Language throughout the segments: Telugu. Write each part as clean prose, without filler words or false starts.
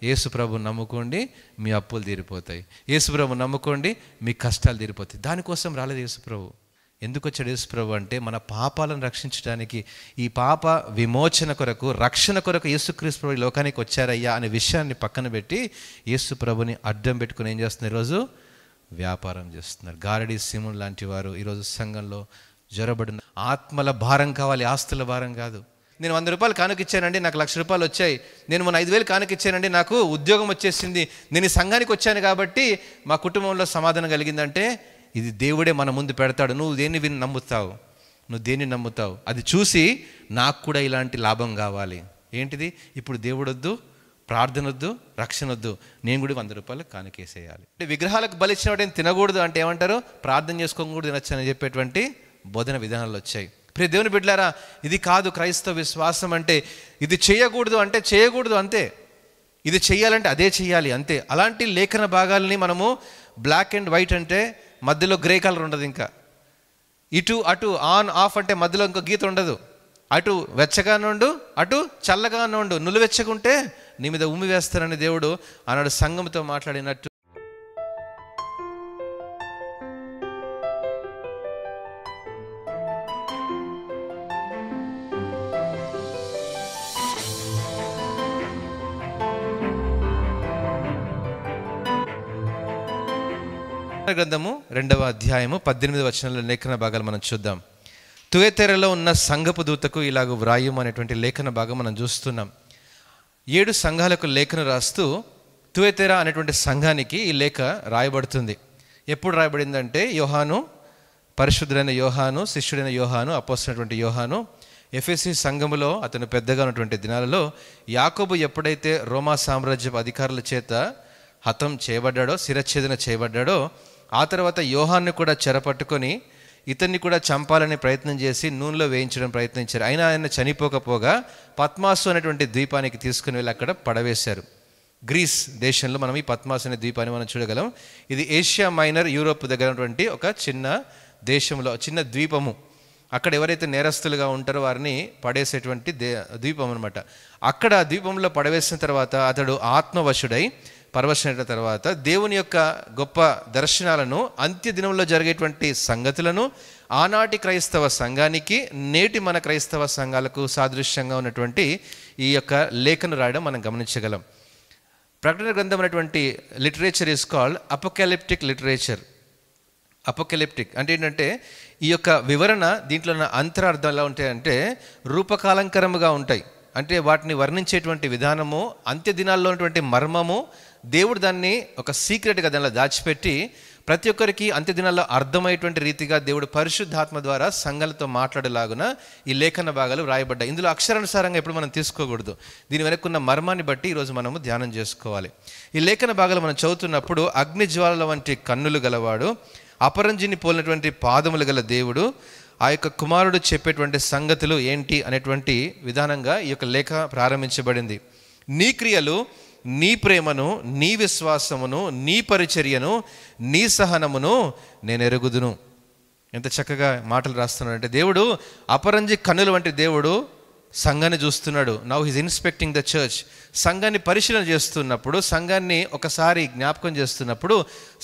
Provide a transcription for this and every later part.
యేసు ప్రభుని నమ్ముకోండి, మీ అప్పులు తీరిపోతాయి. యేసు ప్రభుని నమ్ముకోండి, మీ కష్టాలు తీరిపోతాయి. దానికోసం రాలేదు యేసు ప్రభు. ఎందుకు వచ్చాడు యేసు ప్రభు అంటే మన పాపాలను రక్షించడానికి, ఈ పాప విమోచన కొరకు, రక్షణ కొరకు యేసుక్రీస్తు ప్రభు లోకానికి వచ్చారయ్యా అనే విషయాన్ని పక్కన పెట్టి యేసు ప్రభుని అడ్డం పెట్టుకుని ఏం చేస్తున్నారు? ఈరోజు వ్యాపారం చేస్తున్నారు. గారడి సీమోను లాంటి వారు ఈరోజు సంఘంలో జ్వరబడిన. ఆత్మల భారం కావాలి, ఆస్తుల భారం కాదు. నేను 100 రూపాయలు కానుకిచ్చానండి, నాకు 1,00,000 రూపాయలు వచ్చాయి. నేను మొన్న 5,000 కానుకిచ్చానండి, నాకు ఉద్యోగం వచ్చేసింది. నేను ఈ సంఘానికి వచ్చాను కాబట్టి మా కుటుంబంలో సమాధానం కలిగిందంటే, ఇది దేవుడే మన ముందు పెడతాడు. నువ్వు దేన్ని నమ్ముతావు? నువ్వు దేన్ని నమ్ముతావు? అది చూసి నాకు కూడా ఇలాంటి లాభం కావాలి. ఏంటిది? ఇప్పుడు దేవుడు వద్దు, ప్రార్థన వద్దు, రక్షణ వద్దు, నేను కూడా 100 రూపాయలు కానుకేసేయాలి. అంటే విగ్రహాలకు బలిచ్చిన వాటిని తినకూడదు అంటే ఏమంటారు? ప్రార్థన చేసుకోకూడదు తినొచ్చు అని చెప్పేటువంటి బోధన విధానాలు వచ్చాయి. ప్రియ దేవుని బిడ్డలారా, ఇది కాదు క్రైస్తవ విశ్వాసం అంటే. ఇది చేయకూడదు అంటే చేయకూడదు అంతే, ఇది చెయ్యాలంటే అదే చెయ్యాలి అంతే. అలాంటి లేఖన భాగాల్ని మనము బ్లాక్ అండ్ వైట్ అంటే మధ్యలో గ్రే కలర్ ఉండదు, ఇంకా ఇటు అటు ఆన్ ఆఫ్ అంటే మధ్యలో ఇంకో గీత ఉండదు. అటు వెచ్చగా నుండు, అటు చల్లగా నుండు, నులివెచ్చకుంటే నీ మీద ఉమ్మి వేస్తానని దేవుడు ఆనాడు సంఘంతో మాట్లాడినట్టు. గ్రంథము 2వ అధ్యాయము 18వ వచనంలో లేఖన భాగాలు మనం చూద్దాం. తుయతెరలో ఉన్న సంఘపు దూతకు ఇలాగ వ్రాయము అనేటువంటి లేఖన భాగం మనం చూస్తున్నాం. 7 సంఘాలకు లేఖను రాస్తూ తుయతెర అనేటువంటి సంఘానికి ఈ లేఖ రాయబడుతుంది. ఎప్పుడు రాయబడిందంటే, యోహాను, పరిశుద్ధుడైన యోహాను, శిష్యుడైన యోహాను, అపోస్తలుడైనటువంటి యోహాను ఎఫెసీ సంఘములో అతను పెద్దగా ఉన్నటువంటి దినాలలో యాకోబు ఎప్పుడైతే రోమా సామ్రాజ్యపు అధికారుల చేత హతం చేయబడ్డాడో, శిరచ్ఛేదన చేయబడ్డాడో, ఆ తర్వాత యోహాన్ని కూడా చెరపట్టుకొని ఇతన్ని కూడా చంపాలనే ప్రయత్నం చేసి నూనెలో వేయించడం ప్రయత్నించారు. అయినా ఆయన చనిపోకపోగా పద్మాసు అనేటువంటి ద్వీపానికి తీసుకుని వెళ్ళి అక్కడ పడవేశారు. గ్రీస్ దేశంలో మనం ఈ పద్మాసు అనే ద్వీపాన్ని మనం చూడగలం. ఇది ఏషియా మైనర్, యూరోప్ దగ్గర ఉన్నటువంటి ఒక చిన్న దేశంలో చిన్న ద్వీపము. అక్కడ ఎవరైతే నేరస్తులుగా ఉంటారో వారిని పడేసేటువంటి ద్వీపం అనమాట. అక్కడ ద్వీపంలో పడవేసిన తర్వాత అతడు ఆత్మవశుడై పరవశమైన తర్వాత దేవుని యొక్క గొప్ప దర్శనాలను, అంత్య దినంలో జరిగేటువంటి సంగతులను ఆనాటి క్రైస్తవ సంఘానికి, నేటి మన క్రైస్తవ సంఘాలకు సాదృశ్యంగా ఉన్నటువంటి ఈ యొక్క లేఖను రాయడం మనం గమనించగలం. ప్రకటన గ్రంథం అనేటువంటి లిటరేచర్ ఈజ్ కాల్డ్ అపోకాలిప్టిక్ లిటరేచర్. అపోకాలిప్టిక్ అంటే ఏంటంటే, ఈ యొక్క వివరణ దీంట్లో ఉన్న అంతరార్థం ఎలా ఉంటాయంటే రూపకాలంకరముగా ఉంటాయి. అంటే వాటిని వర్ణించేటువంటి విధానము, అంత్య దినాల్లో ఉన్నటువంటి మర్మము, దేవుడు దాన్ని ఒక సీక్రెట్గా దానిలో దాచిపెట్టి ప్రతి ఒక్కరికి అంత్య దినాల్లో అర్థమయ్యేటువంటి రీతిగా దేవుడు పరిశుద్ధాత్మ ద్వారా సంఘాలతో మాట్లాడేలాగున ఈ లేఖన భాగాలు రాయబడ్డాయి. ఇందులో అక్షరానుసారంగా ఎప్పుడు మనం తీసుకోకూడదు. దీని వెనక్కున్న మర్మాన్ని బట్టి ఈరోజు మనము ధ్యానం చేసుకోవాలి. ఈ లేఖన భాగాలు మనం చదువుతున్నప్పుడు అగ్నిజ్వాలల వంటి కన్నులు గలవాడు, అపరంజిని పోలినటువంటి పాదములు గల దేవుడు, ఆ యొక్క కుమారుడు చెప్పేటువంటి సంగతులు ఏంటి అనేటువంటి విధానంగా ఈ యొక్క లేఖ ప్రారంభించబడింది. నీ క్రియలు, నీ ప్రేమను, నీ విశ్వాసమును, నీ పరిచర్యను, నీ సహనమును నేను ఎరుగుదును. ఎంత చక్కగా మాటలు రాస్తున్నాడంటే, దేవుడు అపరంజి కన్నుల వంటి దేవుడు సంఘాన్ని చూస్తున్నాడు. Now he's inspecting the church. సంఘాన్ని పరిశీలన చేస్తున్నప్పుడు, సంఘాన్ని ఒకసారి జ్ఞాపకం చేస్తున్నప్పుడు,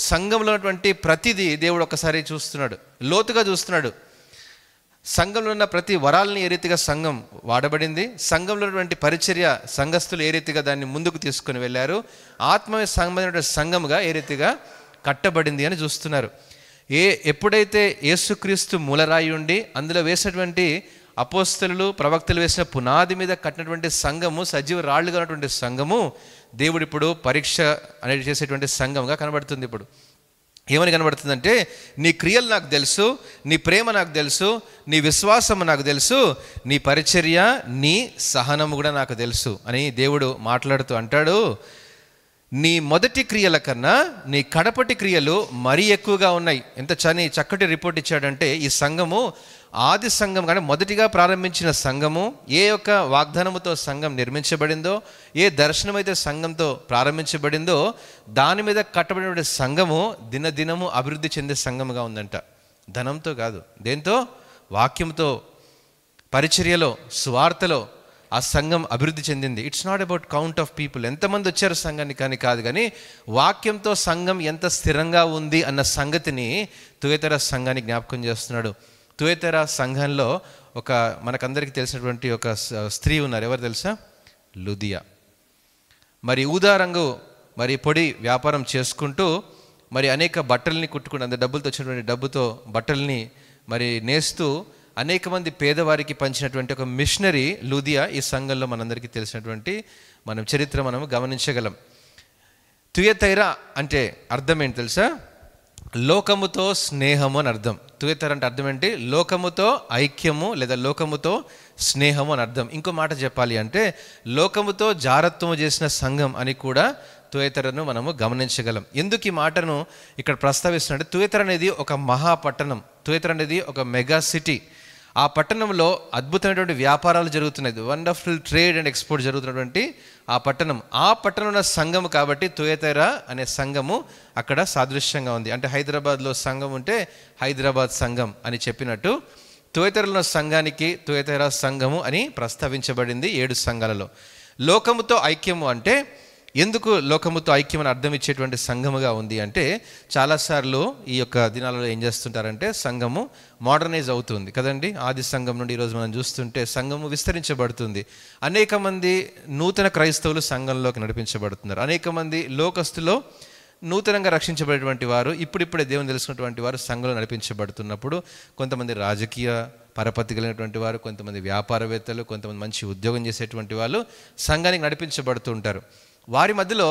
సంఘంలో ఉన్నటువంటి ప్రతిదీ దేవుడు ఒకసారి చూస్తున్నాడు, లోతుగా చూస్తున్నాడు. సంఘంలో ఉన్న ప్రతి వరాలని ఏ రీతిగా సంఘం వాడబడింది, సంఘంలో ఉన్నటువంటి పరిచర్య, సంఘస్థులు ఏ రీతిగా దాన్ని ముందుకు తీసుకుని వెళ్ళారు, ఆత్మ సంబంధమైన సంఘముగా ఏ రీతిగా కట్టబడింది అని చూస్తున్నారు. ఎప్పుడైతే యేసుక్రీస్తు మూలరాయి ఉండి అందులో వేసినటువంటి అపోస్తలులు, ప్రవక్తలు వేసిన పునాది మీద కట్టినటువంటి సంఘము, సజీవ రాళ్ళుగా ఉన్నటువంటి సంఘము, దేవుడు ఇప్పుడు పరీక్ష అనేది చేసేటువంటి సంఘంగా కనబడుతుంది. ఇప్పుడు ఏమని కనబడుతుందంటే, నీ క్రియలు నాకు తెలుసు, నీ ప్రేమ నాకు తెలుసు, నీ విశ్వాసము నాకు తెలుసు, నీ పరిచర్య, నీ సహనము కూడా నాకు తెలుసు అని దేవుడు మాట్లాడుతూ అంటాడు, నీ మొదటి క్రియల కన్నా నీ కడపటి క్రియలు మరీ ఎక్కువగా ఉన్నాయి. ఎంత చక్కటి రిపోర్ట్ ఇచ్చాడంటే, ఈ సంఘము ఆది సంఘం కానీ మొదటిగా ప్రారంభించిన సంఘము, ఏ యొక్క వాగ్దానముతో సంఘం నిర్మించబడిందో, ఏ దర్శనమైతే సంఘంతో ప్రారంభించబడిందో దాని మీద కట్టబడిన సంఘము దినదినము అభివృద్ధి చెందే సంఘముగా ఉందంట. ధనంతో కాదు, దేంతో? వాక్యంతో, పరిచర్యలో, సువార్తలో, ఆ సంఘం అభివృద్ధి చెందింది. It's not about count of people, ఎంతమంది వచ్చారు సంఘాన్ని కానీ కాదు, కానీ వాక్యంతో సంఘం ఎంత స్థిరంగా ఉంది అన్న సంగతిని తుయతైర సంఘాన్ని జ్ఞాపకం చేస్తున్నాడు. తుయతైర సంఘంలో ఒక మనకందరికీ తెలిసినటువంటి ఒక స్త్రీ ఉన్నారు. ఎవరు తెలుసా? లుదియా. మరి ఊదా రంగు మరి పొడి వ్యాపారం చేసుకుంటూ మరి అనేక బట్టల్ని కుట్టుకుంటూ, అంత డబ్బులతో వచ్చినటువంటి డబ్బుతో బట్టల్ని మరి నేస్తూ అనేక మంది పేదవారికి పంచినటువంటి ఒక మిషనరీ లుదియా ఈ సంఘంలో మనందరికీ తెలిసినటువంటి మనం చరిత్ర మనం గమనించగలం. తుయతైర అంటే అర్థం ఏంటి తెలుసా? లోకముతో స్నేహము అని అర్థం. తుయతైర అంటే అర్థం ఏంటి? లోకముతో ఐక్యము లేదా లోకముతో స్నేహము అని అర్థం. ఇంకో మాట చెప్పాలి అంటే లోకముతో జారత్వము చేసిన సంఘం అని కూడా తుయతైరను మనము గమనించగలం. ఎందుకు ఈ మాటను ఇక్కడ ప్రస్తావిస్తున్నట్టు, తుయతైర అనేది ఒక మహాపట్టణం, తుయతైర అనేది ఒక మెగా సిటీ. ఆ పట్టణంలో అద్భుతమైనటువంటి వ్యాపారాలు జరుగుతున్నాయి, వండర్ఫుల్ ట్రేడ్ అండ్ ఎక్స్పోర్ట్ జరుగుతున్నటువంటి ఆ పట్టణం. ఆ పట్టణంలో సంఘము కాబట్టి తుయతైర అనే సంఘము అక్కడ సాదృశ్యంగా ఉంది. అంటే హైదరాబాద్లో సంఘం ఉంటే హైదరాబాద్ సంఘం అని చెప్పినట్టు తుయతైరలో సంఘానికి తుయతైర సంఘము అని ప్రస్తావించబడింది 7 సంఘాలలో. లోకముతో ఐక్యము అంటే ఎందుకు లోకముతో ఐక్యం అని అర్థం ఇచ్చేటువంటి సంఘముగా ఉంది అంటే, చాలాసార్లు ఈ యొక్క దినాలలో ఏం చేస్తుంటారంటే సంఘము మోడర్నైజ్ అవుతుంది కదండి. ఆది సంఘం నుండి ఈరోజు మనం చూస్తుంటే సంఘము విస్తరించబడుతుంది. అనేక మంది నూతన క్రైస్తవులు సంఘంలోకి నడిపించబడుతున్నారు. అనేక మంది లోకస్తులో నూతనంగా రక్షించబడేటువంటి వారు, ఇప్పుడిప్పుడే దేవుని తెలుసుకున్నటువంటి వారు సంఘంలో నడిపించబడుతున్నప్పుడు కొంతమంది రాజకీయ పరపతి కలిగినటువంటి వారు, కొంతమంది వ్యాపారవేత్తలు, కొంతమంది మంచి ఉద్యోగం చేసేటువంటి వాళ్ళు సంఘానికి నడిపించబడుతూ ఉంటారు. వారి మధ్యలో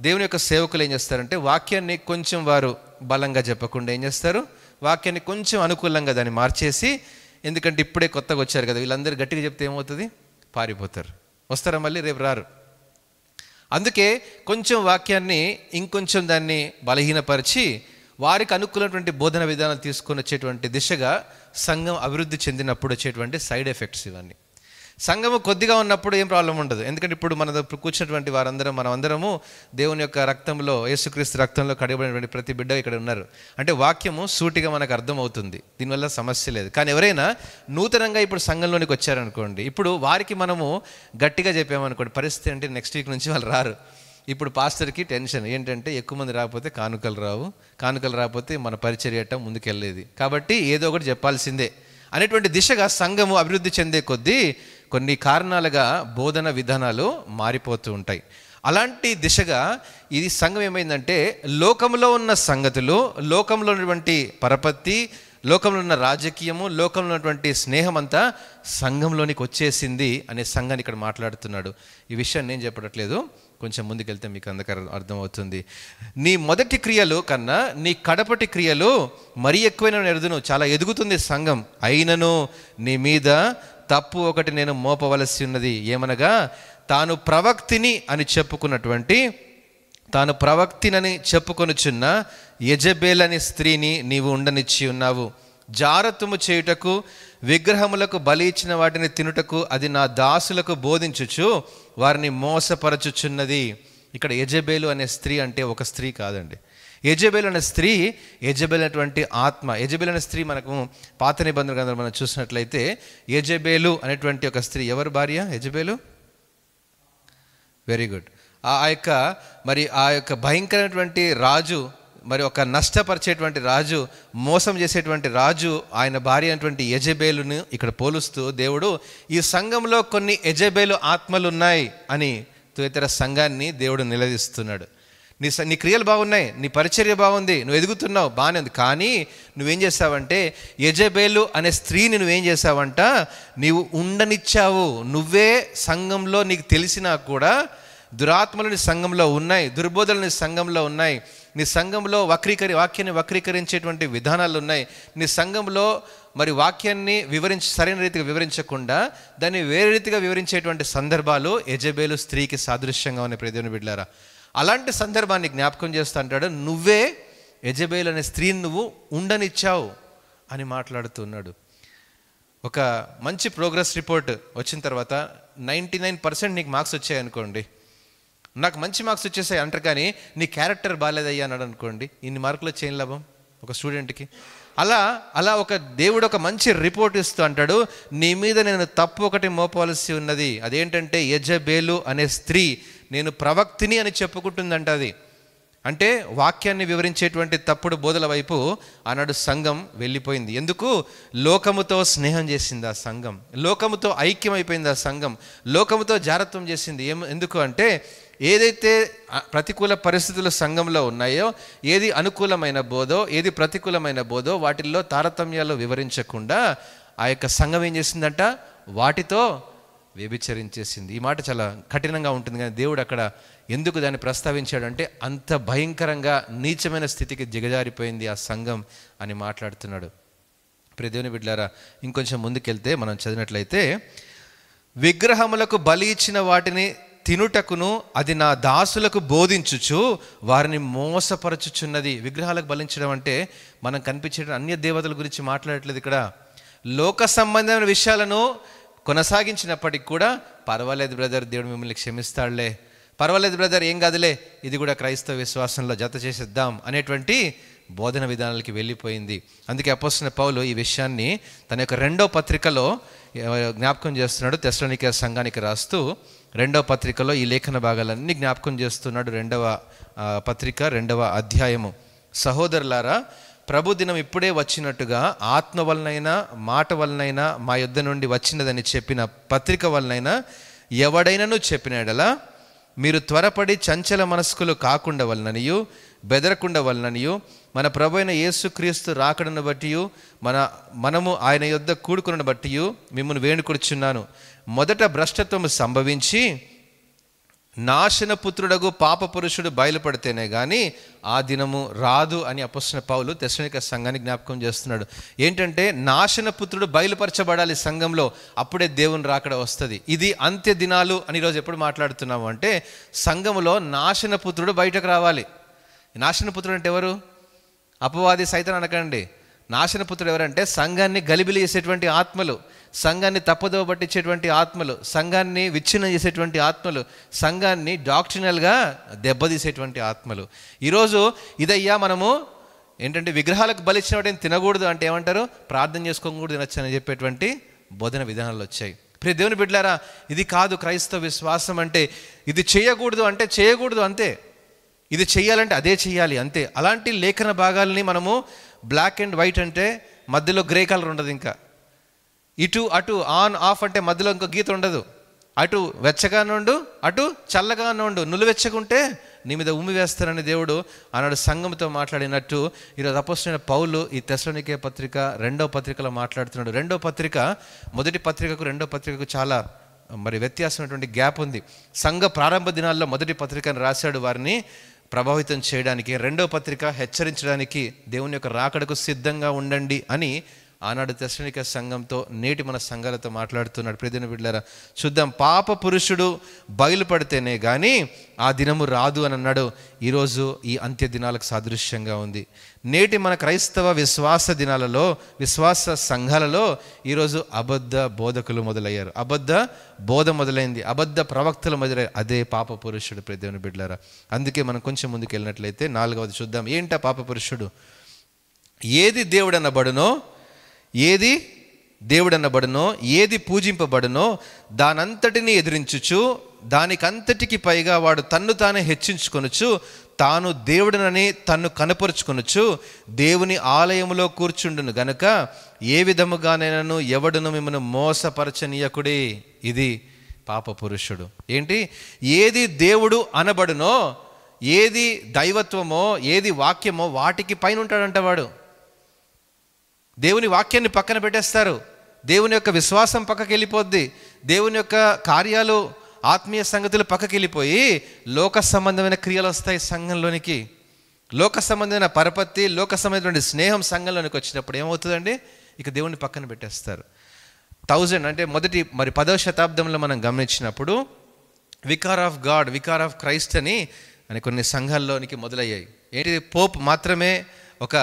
దేవుని యొక్క సేవకులు ఏం చేస్తారంటే వాక్యాన్ని కొంచెం వారు బలంగా చెప్పకుండా ఏం చేస్తారు, వాక్యాన్ని కొంచెం అనుకూలంగా దాన్ని మార్చేసి, ఎందుకంటే ఇప్పుడే కొత్తగా వచ్చారు కదా వీళ్ళందరూ గట్టిగా చెప్తే ఏమవుతుంది, పారిపోతారు, వస్తారా మళ్ళీ రేపు రారు. అందుకే కొంచెం వాక్యాన్ని ఇంకొంచెం దాన్ని బలహీనపరిచి వారికి అనుకూలమైనటువంటి బోధన విధానాలు తీసుకొని వచ్చేటువంటి దిశగా సంఘం అభివృద్ధి చెందినప్పుడు వచ్చేటువంటి సైడ్ ఎఫెక్ట్స్ ఇవన్నీ. సంఘము కొద్దిగా ఉన్నప్పుడు ఏం ప్రాబ్లం ఉండదు, ఎందుకంటే ఇప్పుడు మన కూర్చున్నటువంటి వారందరం మనం అందరము దేవుని యొక్క రక్తంలో, యేసుక్రీస్తు రక్తంలో కడగబడినటువంటి ప్రతి బిడ్డ ఇక్కడ ఉన్నారు. అంటే వాక్యము సూటిగా మనకు అర్థమవుతుంది, దీనివల్ల సమస్య లేదు. కానీ ఎవరైనా నూతనంగా ఇప్పుడు సంఘంలోనికి వచ్చారనుకోండి, ఇప్పుడు వారికి మనము గట్టిగా చెప్పామనుకోండి, పరిస్థితి అంటే నెక్స్ట్ వీక్ నుంచి వాళ్ళు రారు. ఇప్పుడు పాస్టర్కి టెన్షన్ ఏంటంటే ఎక్కువ మంది రాకపోతే కానుకలు రావు, కానుకలు రాకపోతే మన పరిచర్యటం ముందుకెళ్ళేది, కాబట్టి ఏదో ఒకటి చెప్పాల్సిందే అనేటువంటి దిశగా సంఘము అభివృద్ధి చెందే కొద్దీ కొన్ని కారణాలుగా బోధన విధానాలు మారిపోతూ ఉంటాయి. అలాంటి దిశగా ఇది సంఘం ఏమైందంటే లోకంలో ఉన్న సంగతులు, లోకంలో ఉన్నటువంటి పరపత్తి, లోకంలో ఉన్న రాజకీయము, లోకంలో ఉన్నటువంటి స్నేహం అంతా సంఘంలోనికి వచ్చేసింది అనే సంఘాన్ని ఇక్కడ మాట్లాడుతున్నాడు. ఈ విషయాన్ని నేను చెప్పట్లేదు, కొంచెం ముందుకెళ్తే మీకు అందరికీ అర్థమవుతుంది. నీ మొదటి క్రియలు కన్నా నీ కడపటి క్రియలు మరీ ఎక్కువైన ఎదుగును, చాలా ఎదుగుతుంది సంఘం. అయినను నీ మీద తప్పు ఒకటి నేను మోపవలసి ఉన్నది, ఏమనగా తాను ప్రవక్తిని చెప్పుకొనుచున్న యెజెబెల్ అనే స్త్రీని నీవు ఉండనిచ్చి ఉన్నావు. జారత్వము చేయుటకు, విగ్రహములకు బలి ఇచ్చిన వాటిని తినుటకు అది నా దాసులకు బోధించుచు వారిని మోసపరచుచున్నది. ఇక్కడ యెజెబెలు అనే స్త్రీ అంటే ఒక స్త్రీ కాదండి. యెజెబెల్ అనే స్త్రీ, యెజెబెల్ అనేటువంటి ఆత్మ. యెజెబెల్ అనే స్త్రీ మనకు పాత నిబంధన గ్రంథంలో మనం చూసినట్లయితే యెజెబెలు అనేటువంటి ఒక స్త్రీ ఎవరి భార్య? యెజెబెలు. Very good. ఆ యొక్క భయంకరమైనటువంటి రాజు, మరి ఒక నష్టపరిచేటువంటి రాజు, మోసం చేసేటువంటి రాజు, ఆయన భార్య అయినటువంటి యెజెబెలును ఇక్కడ పోలుస్తూ దేవుడు ఈ సంఘంలో కొన్ని యెజెబెలు ఆత్మలు ఉన్నాయి అని తుయతైర సంఘాన్ని దేవుడు నిలదీస్తున్నాడు. నీ క్రియలు బాగున్నాయి, నీ పరిచర్య బాగుంది, నువ్వు ఎదుగుతున్నావు, బాగానే ఉంది, కానీ నువ్వేం చేసావంటే యెజెబెలు అనే స్త్రీని నువ్వేం చేసావంట, నీవు ఉండనిచ్చావు. నువ్వే సంఘంలో నీకు తెలిసినా కూడా దురాత్మలు నీ సంఘంలో ఉన్నాయి, దుర్బోధలు నీ సంఘంలో ఉన్నాయి, నీ సంఘంలో వాక్యాన్ని వక్రీకరించేటువంటి విధానాలు ఉన్నాయి, నీ సంఘంలో మరి వాక్యాన్ని సరైన రీతిగా వివరించకుండా దాన్ని వేరే రీతిగా వివరించేటువంటి సందర్భాలు యెజెబెలు స్త్రీకి సాదృశ్యంగా ఉన్నాయి. ప్రియదేవుని బిడ్డలారా, అలాంటి సందర్భాన్ని జ్ఞాపకం చేస్తూ అంటాడు, నువ్వే యెజెబెలు అనే స్త్రీని నువ్వు ఉండనిచ్చావు అని మాట్లాడుతున్నాడు. ఒక మంచి ప్రోగ్రెస్ రిపోర్ట్ వచ్చిన తర్వాత 99% నీకు మార్క్స్ వచ్చాయనుకోండి, నాకు మంచి మార్క్స్ వచ్చేసాయి అంటారు, కానీ నీ క్యారెక్టర్ బాగాలేదయ్యా అన్నాడు అనుకోండి, ఇన్ని మార్కులు వచ్చి ఏం లాభం? ఒక స్టూడెంట్కి. అలా అలా ఒక దేవుడు ఒక మంచి రిపోర్ట్ ఇస్తూ అంటాడు, నీ మీద నేను తప్పు ఒకటి మోపవలసి ఉన్నది. అదేంటంటే యెజబేలు అనే స్త్రీ నేను ప్రవక్తిని అని చెప్పుకుంటుందంట. అది అంటే వాక్యాన్ని వివరించేటువంటి తప్పుడు బోధల వైపు ఆనాడు సంఘం వెళ్ళిపోయింది. ఎందుకు? లోకముతో స్నేహం చేసింది ఆ సంఘం, లోకముతో ఐక్యమైపోయింది ఆ సంఘం, లోకముతో జారత్వం చేసింది. ఎందుకు అంటే ఏదైతే ప్రతికూల పరిస్థితులు సంఘంలో ఉన్నాయో, ఏది అనుకూలమైన బోధో ఏది ప్రతికూలమైన బోధో వాటిల్లో తారతమ్యాలు వివరించకుండా ఆ యొక్క సంఘం ఏం చేసిందంట, వాటితో వ్యభిచరించేసింది. ఈ మాట చాలా కఠినంగా ఉంటుంది, కానీ దేవుడు అక్కడ ఎందుకు దాన్ని ప్రస్తావించాడంటే అంత భయంకరంగా నీచమైన స్థితికి దిగజారిపోయింది ఆ సంఘం అని మాట్లాడుతున్నాడు. ప్రియ దేవుని బిడ్డలారా, ఇంకొంచెం ముందుకెళ్తే మనం చదివినట్లయితే, విగ్రహములకు బలి ఇచ్చిన వాటిని తినుటకును అది నా దాసులకు బోధించుచు వారిని మోసపరచుచున్నది. విగ్రహాలకు బలించడం అంటే మనం కనిపించే అన్య దేవతల గురించి మాట్లాడట్లేదు. ఇక్కడ లోక సంబంధమైన విషయాలను కొనసాగించినప్పటికి కూడా పర్వాలేదు బ్రదర్, దేవుడు మిమ్మల్ని క్షమిస్తాడులే, పర్వాలేదు బ్రదర్, ఏం కాదులే, ఇది కూడా క్రైస్తవ విశ్వాసంలో జత చేసేద్దాం అనేటువంటి బోధన విధానాలకి వెళ్ళిపోయింది. అందుకే అపోస్తలుడైన పౌలు ఈ విషయాన్ని తన యొక్క 2వ పత్రికలో జ్ఞాపకం చేస్తున్నాడు. తెస్సలోనికే సంఘానికి రాస్తూ 2వ పత్రికలో ఈ లేఖన భాగాలన్నీ జ్ఞాపకం చేస్తున్నాడు. 2వ పత్రిక 2వ అధ్యాయము. సహోదరులారా, ప్రభు దినం ఇప్పుడే వచ్చినట్టుగా ఆత్మ వలనైనా మాట వలనైనా మా యొద్ద నుండి వచ్చినదని చెప్పిన పత్రిక వలనైనా ఎవడైనాను చెప్పిన యెడల మీరు త్వరపడి చంచల మనస్కులు కాకుండా వలననియు బెదరకుండా వలననియు మన ప్రభు అయిన యేసుక్రీస్తు రాకడను బట్టి మనము ఆయన యొద్ద కూడుకున్న బట్టి మిమ్మల్ని వేడుకొనుచున్నాను. మొదట భ్రష్టత్వము సంభవించి నాశనపుత్రుడగు పాప పురుషుడు బయలుపడితేనే కానీ ఆ దినము రాదు అని అపోస్తలుడైన పౌలు తెస్సలోనికే సంఘాన్ని జ్ఞాపకం చేస్తున్నాడు. ఏంటంటే నాశనపుత్రుడు బయలుపరచబడాలి సంఘంలో, అప్పుడే దేవుని రాకడ వస్తుంది. ఇది అంత్య దినాలు అని ఈరోజు ఎప్పుడు మాట్లాడుతున్నాము అంటే సంఘంలో నాశనపుత్రుడు బయటకు రావాలి. నాశనపుత్రుడు అంటే ఎవరు? అపవాది, సైతాన్ అనకండి. నాశనపుత్రుడు ఎవరంటే సంఘాన్ని గలిబిలి చేసేటువంటి ఆత్మలు, సంఘాన్ని తప్పుదోవ పట్టించేటువంటి ఆత్మలు, సంఘాన్ని విచ్ఛిన్నం చేసేటువంటి ఆత్మలు, సంఘాన్ని డాక్ట్రినల్గా దెబ్బతీసేటువంటి ఆత్మలు. ఈరోజు ఇదయ్యా మనము ఏంటంటే విగ్రహాలకు బలిచ్చిన వాటిని తినకూడదు అంటే ఏమంటారు, ప్రార్థన చేసుకోకూడదు తినొచ్చు అని చెప్పేటువంటి బోధన విధానాలు వచ్చాయి. ప్రియ దేవుని బిడ్డలారా, ఇది కాదు క్రైస్తవ విశ్వాసం అంటే. ఇది చేయకూడదు అంటే చేయకూడదు అంతే, ఇది చెయ్యాలంటే అదే చెయ్యాలి అంతే. అలాంటి లేఖన భాగాల్ని మనము బ్లాక్ అండ్ వైట్ అంటే మధ్యలో గ్రే కలర్ ఉండదు, ఇంకా ఇటు అటు ఆన్ ఆఫ్ అంటే మధ్యలో ఇంకో గీత ఉండదు. అటు వెచ్చగా నుండు అటు చల్లగా నుండు, నులివెచ్చకుంటే నీ మీద ఉమ్మి వేస్తారని దేవుడు ఆనాడు సంఘంతో మాట్లాడినట్టు ఈరోజు అపోస్తలుడైన పౌలు ఈ తెస్సలోనికే పత్రిక 2వ పత్రికలో మాట్లాడుతున్నాడు. 2వ పత్రిక మొదటి పత్రికకు 2వ పత్రికకు చాలా వ్యత్యాసమైనటువంటి గ్యాప్ ఉంది. సంఘ ప్రారంభ దినాల్లో మొదటి పత్రికను రాశాడు వారిని ప్రభావితం చేయడానికి, 2వ పత్రిక హెచ్చరించడానికి, దేవుని యొక్క రాకడకు సిద్ధంగా ఉండండి అని ఆనాడు తెస్సలోనికే సంఘంతో నేటి మన సంఘాలతో మాట్లాడుతున్నాడు. ప్రియ దేవుని బిడ్డలారా, చూద్దాం. పాప పురుషుడు బయలుపడితేనే కానీ ఆ దినము రాదు అని అన్నాడు. ఈరోజు ఈ అంత్య దినాలకు సాదృశ్యంగా ఉంది. నేటి మన క్రైస్తవ విశ్వాస దినాలలో, విశ్వాస సంఘాలలో ఈరోజు అబద్ధ బోధకులు మొదలయ్యారు, అబద్ధ బోధ మొదలైంది, అబద్ధ ప్రవక్తలు మొదలయ్యారు. అదే పాప పురుషుడు. ప్రియ దేవుని బిడ్డలారా, అందుకే మనం కొంచెం ముందుకు వెళ్ళినట్లయితే 4వది చూద్దాం. ఏంటా పాప పురుషుడు? ఏది దేవుడనబడునో, ఏది దేవుడనబడునో, ఏది పూజింపబడునో దానంతటిని ఎదిరించుచు దానికంతటికి పైగా వాడు తన్ను తానే హెచ్చించుకొనుచు తాను దేవుడనని తన్ను కనపరుచుకొనుచు దేవుని ఆలయములో కూర్చుండును గనుక ఏ విధముగానైనాను ఎవడును మిమ్మల్ని మోసపరచనీయకుడే. ఇది పాప పురుషుడు. ఏంటి? ఏది దేవుడు అనబడునో, ఏది దైవత్వమో, ఏది వాక్యమో వాటికి పైన ఉంటాడంట వాడు. దేవుని వాక్యాన్ని పక్కన పెట్టేస్తారు, దేవుని యొక్క విశ్వాసం పక్కకి వెళ్ళిపోద్ది, దేవుని యొక్క కార్యాలు ఆత్మీయ సంగతులు పక్కకి వెళ్ళిపోయి లోక సంబంధమైన క్రియలు వస్తాయి సంఘంలోనికి. లోక సంబంధమైన పరపత్తి, లోక సంబంధమైన స్నేహం సంఘంలోనికి వచ్చినప్పుడు ఏమవుతుందండి? ఇక దేవుని పక్కన పెట్టేస్తారు. 1000 అంటే మొదటి 10వ శతాబ్దంలో మనం గమనించినప్పుడు vicar of God, vicar of Christ అని కొన్ని సంఘాల్లోనికి మొదలయ్యాయి. ఏంటి? పోప్ మాత్రమే ఒక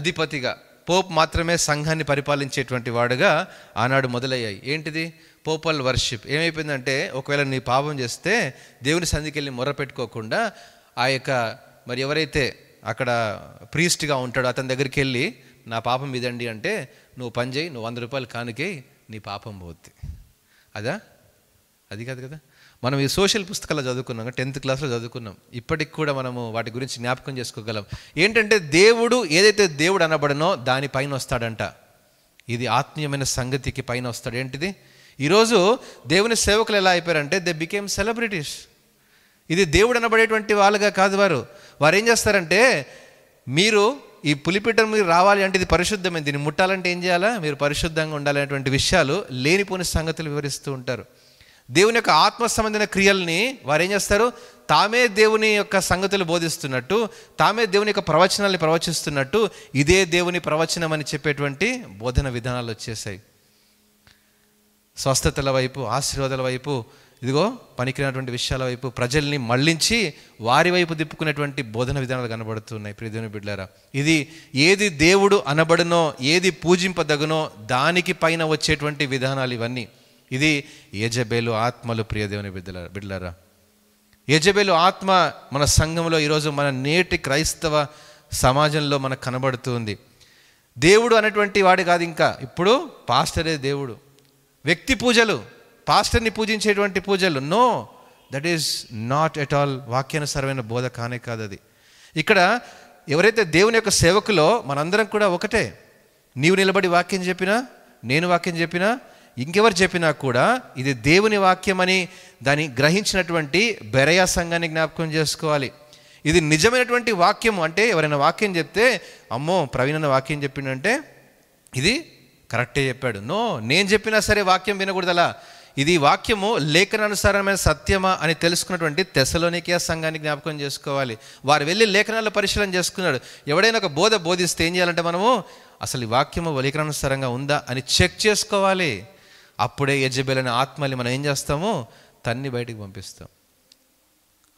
అధిపతిగా, పోప్ మాత్రమే సంఘాన్ని పరిపాలించేటువంటి వాడుగా ఆనాడు మొదలయ్యాయి. ఏంటిది? పోపల్ వర్షిప్. ఏమైపోయిందంటే ఒకవేళ నీ పాపం చేస్తే దేవుని సన్నిధికి వెళ్ళి మొర్ర పెట్టుకోకుండా ఆ యొక్క ఎవరైతే అక్కడ ప్రీస్ట్గా ఉంటాడు, అతని దగ్గరికి వెళ్ళి నా పాపం ఇదండి అంటే, నువ్వు పని చేయి, నువ్వు 100 రూపాయలు కానుకే, నీ పాపం పోద్ది. అది కాదు కదా. మనం ఈ సోషల్ పుస్తకాల్లో చదువుకున్నాం, 10th క్లాస్లో చదువుకున్నాం. ఇప్పటికి కూడా మనము వాటి గురించి జ్ఞాపకం చేసుకోగలం. ఏంటంటే దేవుడు ఏదైతే దేవుడు అనబడనో దానిపైన వస్తాడంట. ఇది ఆత్మీయమైన సంగతికి పైన వస్తాడు. ఏంటిది? ఈరోజు దేవుని సేవకులు ఎలా అయిపోయారంటే దే బికేమ్ సెలబ్రిటీస్. ఇది దేవుడు అనబడేటువంటి వాళ్ళుగా కాదు. వారు ఏం చేస్తారంటే, మీరు ఈ పులిపీఠం మీరు రావాలి అంటే ఇది పరిశుద్ధమైంది, దీన్ని ముట్టాలంటే ఏం చేయాలా, మీరు పరిశుద్ధంగా ఉండాలనేటువంటి విషయాలు, లేనిపోని సంగతులు వివరిస్తూ ఉంటారు. దేవుని యొక్క ఆత్మ సంబంధమైన క్రియల్ని వారు ఏం చేస్తారు, తామే దేవుని యొక్క సంగతులు బోధిస్తున్నట్టు, తామే దేవుని యొక్క ప్రవచనాల్ని ప్రవచిస్తున్నట్టు, ఇదే దేవుని ప్రవచనం అని చెప్పేటువంటి బోధన విధానాలు వచ్చేసాయి. స్వస్థతల వైపు, ఆశీర్వాదాల వైపు, ఇదిగో పనికిరినటువంటి విషయాల వైపు ప్రజల్ని మళ్ళించి వారి వైపు దిప్పుకునేటువంటి బోధన విధానాలు కనబడుతున్నాయి. ప్రియ దేవుని బిడ్డలారా, ఇది ఏది దేవుడు అనబడునో, ఏది పూజింపదగునో దానికి పైన వచ్చేటువంటి విధానాలు ఇవన్నీ. ఇది యెజబెలు ఆత్మలు. ప్రియ దేవుని బిడ్డలారా, యెజబెలు ఆత్మ మన సంఘంలో ఈరోజు మన నేటి క్రైస్తవ సమాజంలో మనకు కనబడుతుంది. దేవుడు అనేటువంటి వాడు కాదు, ఇంకా ఇప్పుడు పాస్టరే దేవుడు. వ్యక్తి పూజలు, పాస్టర్ని పూజించేటువంటి పూజలు, no, that is not at all వాక్యానుసారమైన బోధ కానే కాదు అది. ఇక్కడ ఎవరైతే దేవుని యొక్క సేవకులో మనందరం కూడా ఒకటే. నీవు నిలబడి వాక్యం చెప్పినా, నేను వాక్యం చెప్పినా, ఇంకెవరు చెప్పినా కూడా ఇది దేవుని వాక్యం అని దాన్ని గ్రహించినటువంటి బెరయా సంఘాన్ని జ్ఞాపకం చేసుకోవాలి. ఇది నిజమైనటువంటి వాక్యం. అంటే ఎవరైనా వాక్యం చెప్తే, అమ్మో ప్రవీణ్ అన్న వాక్యం చెప్పిండంటే ఇది కరెక్టే చెప్పాడు. నో, నేను చెప్పినా సరే వాక్యం వినకూడదు. అలా ఇది వాక్యము లేఖనానుసారమైన సత్యమా అని తెలుసుకున్నటువంటి తెస్సలోనికే సంఘాన్ని జ్ఞాపకం చేసుకోవాలి. వారు వెళ్ళి లేఖనాల్లో పరిశీలన చేసుకున్నాడు. ఎవడైనా ఒక బోధ బోధిస్తే ఏం చేయాలంటే మనము అసలు ఈ వాక్యము లేఖనానుసారంగా ఉందా అని చెక్ చేసుకోవాలి. అప్పుడే యెజబెల్ అనే ఆత్మల్ని మనం ఏం చేస్తాము, తన్ని బయటికి పంపిస్తాం.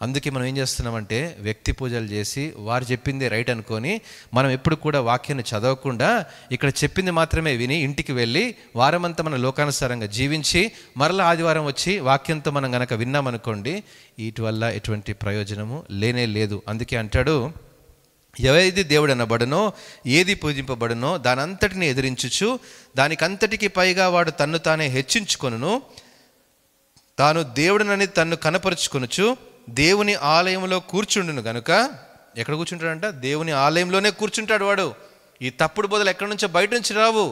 అందుకే మనం ఏం చేస్తున్నామంటే వ్యక్తి పూజలు చేసి వారు చెప్పిందే రైట్ అనుకొని మనం ఎప్పుడు కూడా వాక్యాన్ని చదవకుండా ఇక్కడ చెప్పింది మాత్రమే విని ఇంటికి వెళ్ళి వారమంతా మనం లోకానుసారంగా జీవించి మరలా ఆదివారం వచ్చి వాక్యంతో మనం గనక విన్నామనుకోండి, వీటి వల్ల ఎటువంటి ప్రయోజనము లేనే లేదు. అందుకే అంటాడు, ఏది దేవుడు అనబడునో, ఏది పూజింపబడునో దానంతటిని ఎదిరించుచు దానికంతటికి పైగా వాడు తన్ను తానే హెచ్చించుకొనును, తాను దేవుడినని తన్ను కనపరుచుకొనుచు దేవుని ఆలయంలో కూర్చుండును గనుక. ఎక్కడ కూర్చుంటాడంట? దేవుని ఆలయంలోనే కూర్చుంటాడు వాడు. ఈ తప్పుడు బోధలు ఎక్కడి నుంచో బయట నుంచి రావు,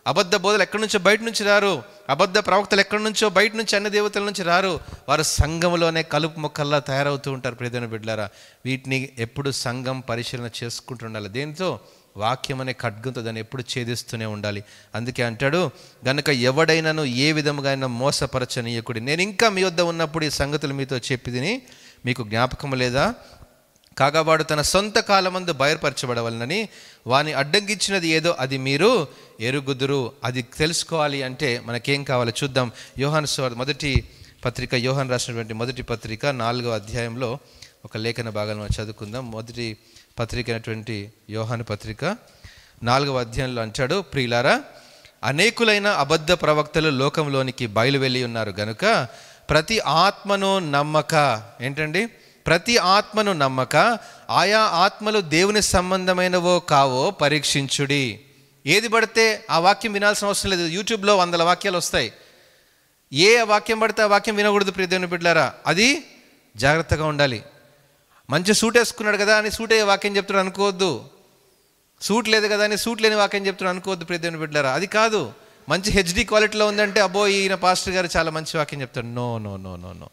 అబద్ధ బోధలు ఎక్కడి నుంచో బయట నుంచి రారు, అబద్ధ ప్రవక్తలు ఎక్కడి నుంచో బయట నుంచి అన్ని దేవతల నుంచి రారు. వారు సంఘంలోనే కలుపు మొక్కల్లా తయారవుతూ ఉంటారు. ప్రియమైన బిడ్డలారా, వీటిని ఎప్పుడు సంఘం పరిశీలన చేసుకుంటూ ఉండాలి. దేంతో? వాక్యం అనే ఖడ్గంతో దాన్ని ఎప్పుడు ఛేదిస్తూనే ఉండాలి. అందుకే అంటాడు, గనుక ఎవడైనాను ఏ విధముగా అయినా మోసపరచనీయకుడి. నేను ఇంకా మీ వద్ద ఉన్నప్పుడు ఈ సంగతులు మీతో చెప్పిదిని మీకు జ్ఞాపకం లేదా? కాగా వాడు తన సొంత కాలమందు బయలుపరచబడవలనని వాని అడ్డంకించినది ఏదో అది మీరు ఎరుగుదురు. అది తెలుసుకోవాలి అంటే మనకేం కావాలో చూద్దాం. యోహాను సువార్త మొదటి పత్రిక, యోహాను రాసినటువంటి మొదటి పత్రిక 4వ అధ్యాయంలో ఒక లేఖన భాగాన్ని చదువుకుందాం. మొదటి పత్రిక అయినటువంటి యోహాను పత్రిక 4వ అధ్యాయంలో అంటాడు, ప్రియులారా, అనేకులైన అబద్ధ ప్రవక్తలు లోకంలోనికి బయలు వెళ్ళి ఉన్నారు గనుక ప్రతి ఆత్మను నమ్మక. ఏంటండి? ప్రతి ఆత్మను నమ్మక ఆయా ఆత్మలు దేవుని సంబంధమైనవో కావో పరీక్షించుడి. ఏది పడితే ఆ వాక్యం వినాల్సిన అవసరం లేదు. యూట్యూబ్లో 100 వాక్యాలు వస్తాయి. ఏ వాక్యం పడితే ఆ వాక్యం వినకూడదు. ప్రియ దేవుని బిడ్డలారా, అది జాగ్రత్తగా ఉండాలి. మంచి సూట్ వేసుకున్నాడు కదా అని సూట్ అయ్యే వాక్యం చెప్తున్నాడు అనుకోవద్దు. సూట్ లేదు కదా అని సూట్ లేని వాక్యం చెప్తున్నాడు అనుకోవద్దు. ప్రియ దేవుని బిడ్డలారా, అది కాదు. మంచి హెచ్డి క్వాలిటీలో ఉందంటే అబ్బో ఈయన పాస్టర్ గారు చాలా మంచి వాక్యం చెప్తాడు. No no no no no.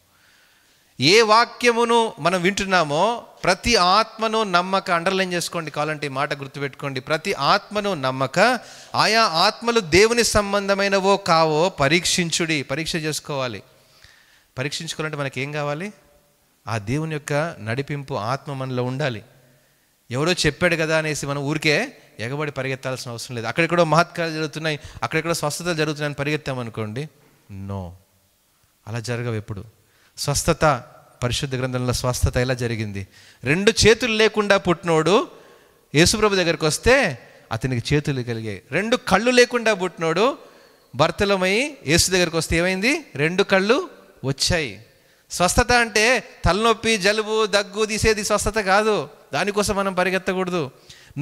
ఏ వాక్యమును మనం వింటున్నామో ప్రతి ఆత్మను నమ్మక, అండర్లైన్ చేసుకోండి కావాలంటే ఈ మాట గుర్తుపెట్టుకోండి, ప్రతి ఆత్మను నమ్మక ఆయా ఆత్మలు దేవుని సంబంధమైనవో కావో పరీక్షించుడి. పరీక్ష చేసుకోవాలి. పరీక్షించుకోవాలంటే మనకి ఏం కావాలి? ఆ దేవుని యొక్క నడిపింపు ఆత్మ మనలో ఉండాలి. ఎవరో చెప్పాడు కదా అనేసి మనం ఊరికే ఎగబడి పరిగెత్తాల్సిన అవసరం లేదు. అక్కడెక్కడో మహత్కార్యాలు జరుగుతున్నాయి, అక్కడెక్కడో స్వస్థతలు జరుగుతున్నాయని పరిగెత్తామనుకోండి, నో, అలా జరగవు ఎప్పుడు. స్వస్థత, పరిశుద్ధ గ్రంథంలో స్వస్థత ఎలా జరిగింది? 2 చేతులు లేకుండా పుట్టినోడు యేసుప్రభు దగ్గరికి వస్తే అతనికి చేతులు కలిగాయి. 2 కళ్ళు లేకుండా పుట్టినోడు భర్తలమై యేసు దగ్గరికి వస్తే ఏమైంది? 2 కళ్ళు వచ్చాయి. స్వస్థత అంటే తలనొప్పి, జలుబు, దగ్గు తీసేది స్వస్థత కాదు. దానికోసం మనం పరిగెత్తకూడదు.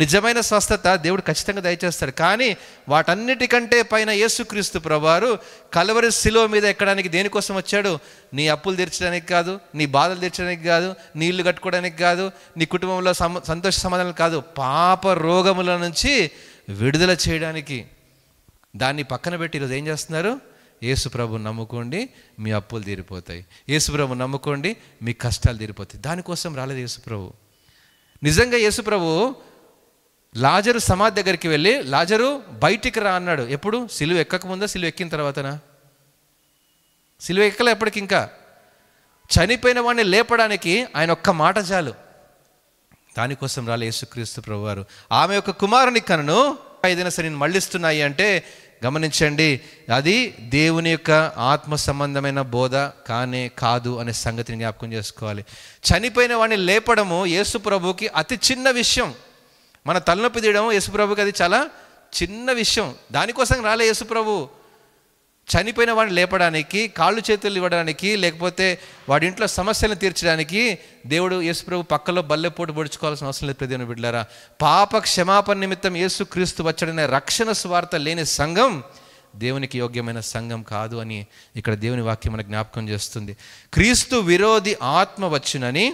నిజమైన స్వస్థత దేవుడు ఖచ్చితంగా దయచేస్తాడు. కానీ వాటన్నిటికంటే పైన యేసుక్రీస్తు ప్రభువారు కల్వరి శిలువ మీద ఎక్కడానికి దేనికోసం వచ్చాడు? నీ అప్పులు తీర్చడానికి కాదు, నీ బాధలు తీర్చడానికి కాదు, నీ ఇల్లు కట్టుకోవడానికి కాదు, నీ కుటుంబంలో సంతోష సమాధానాలు కాదు, పాప రోగముల నుంచి విడుదల చేయడానికి. దాన్ని పక్కన పెట్టి ఈరోజు ఏం చేస్తున్నారు? యేసు ప్రభువుని నమ్ముకోండి, మీ అప్పులు తీరిపోతాయి. యేసు ప్రభువుని నమ్ముకోండి, మీ కష్టాలు తీరిపోతాయి. దానికోసం రాలేదు యేసు ప్రభు. నిజంగా యేసు ప్రభు లాజరు సమాధి దగ్గరికి వెళ్ళి, లాజరు బయటికి రా అన్నాడు. ఎప్పుడు? సిలువ ఎక్కకముందా, సిలువ ఎక్కిన తర్వాతనా? సిలువ ఎక్కలే ఎప్పటికి. ఇంకా చనిపోయిన వాడిని లేపడానికి ఆయన ఒక్క మాట చాలు. దానికోసం రాలే యేసుక్రీస్తు ప్రభువారు. ఆమె యొక్క కుమారుని కనను 5 సరే నేను మళ్ళిస్తున్నాయి అంటే గమనించండి, అది దేవుని యొక్క ఆత్మ సంబంధమైన బోధ కానే కాదు అనే సంగతిని జ్ఞాపకం చేసుకోవాలి. చనిపోయిన వాడిని లేపడము యేసు ప్రభుకి అతి చిన్న విషయం. మన తలనొప్పి తీయడం యేసు ప్రభుకి అది చాలా చిన్న విషయం. దానికోసం రాలే యేసు ప్రభు. చనిపోయిన వాడిని లేపడానికి, కాళ్ళు చేతులు ఇవ్వడానికి, లేకపోతే వాడి ఇంట్లో సమస్యలను తీర్చడానికి దేవుడు యేసు ప్రభు పక్కలో బల్లెపోటు పొడుచుకోవాల్సిన అవసరం లేదు. దేవుని బిడ్డలారా, పాప క్షమాపణ నిమిత్తం యేసు క్రీస్తు వచ్చాడనే రక్షణ స్వార్థ లేని సంఘం దేవునికి యోగ్యమైన సంఘం కాదు అని ఇక్కడ దేవుని వాక్యం మనకు జ్ఞాపకం చేస్తుంది. క్రీస్తు విరోధి ఆత్మ వచ్చునని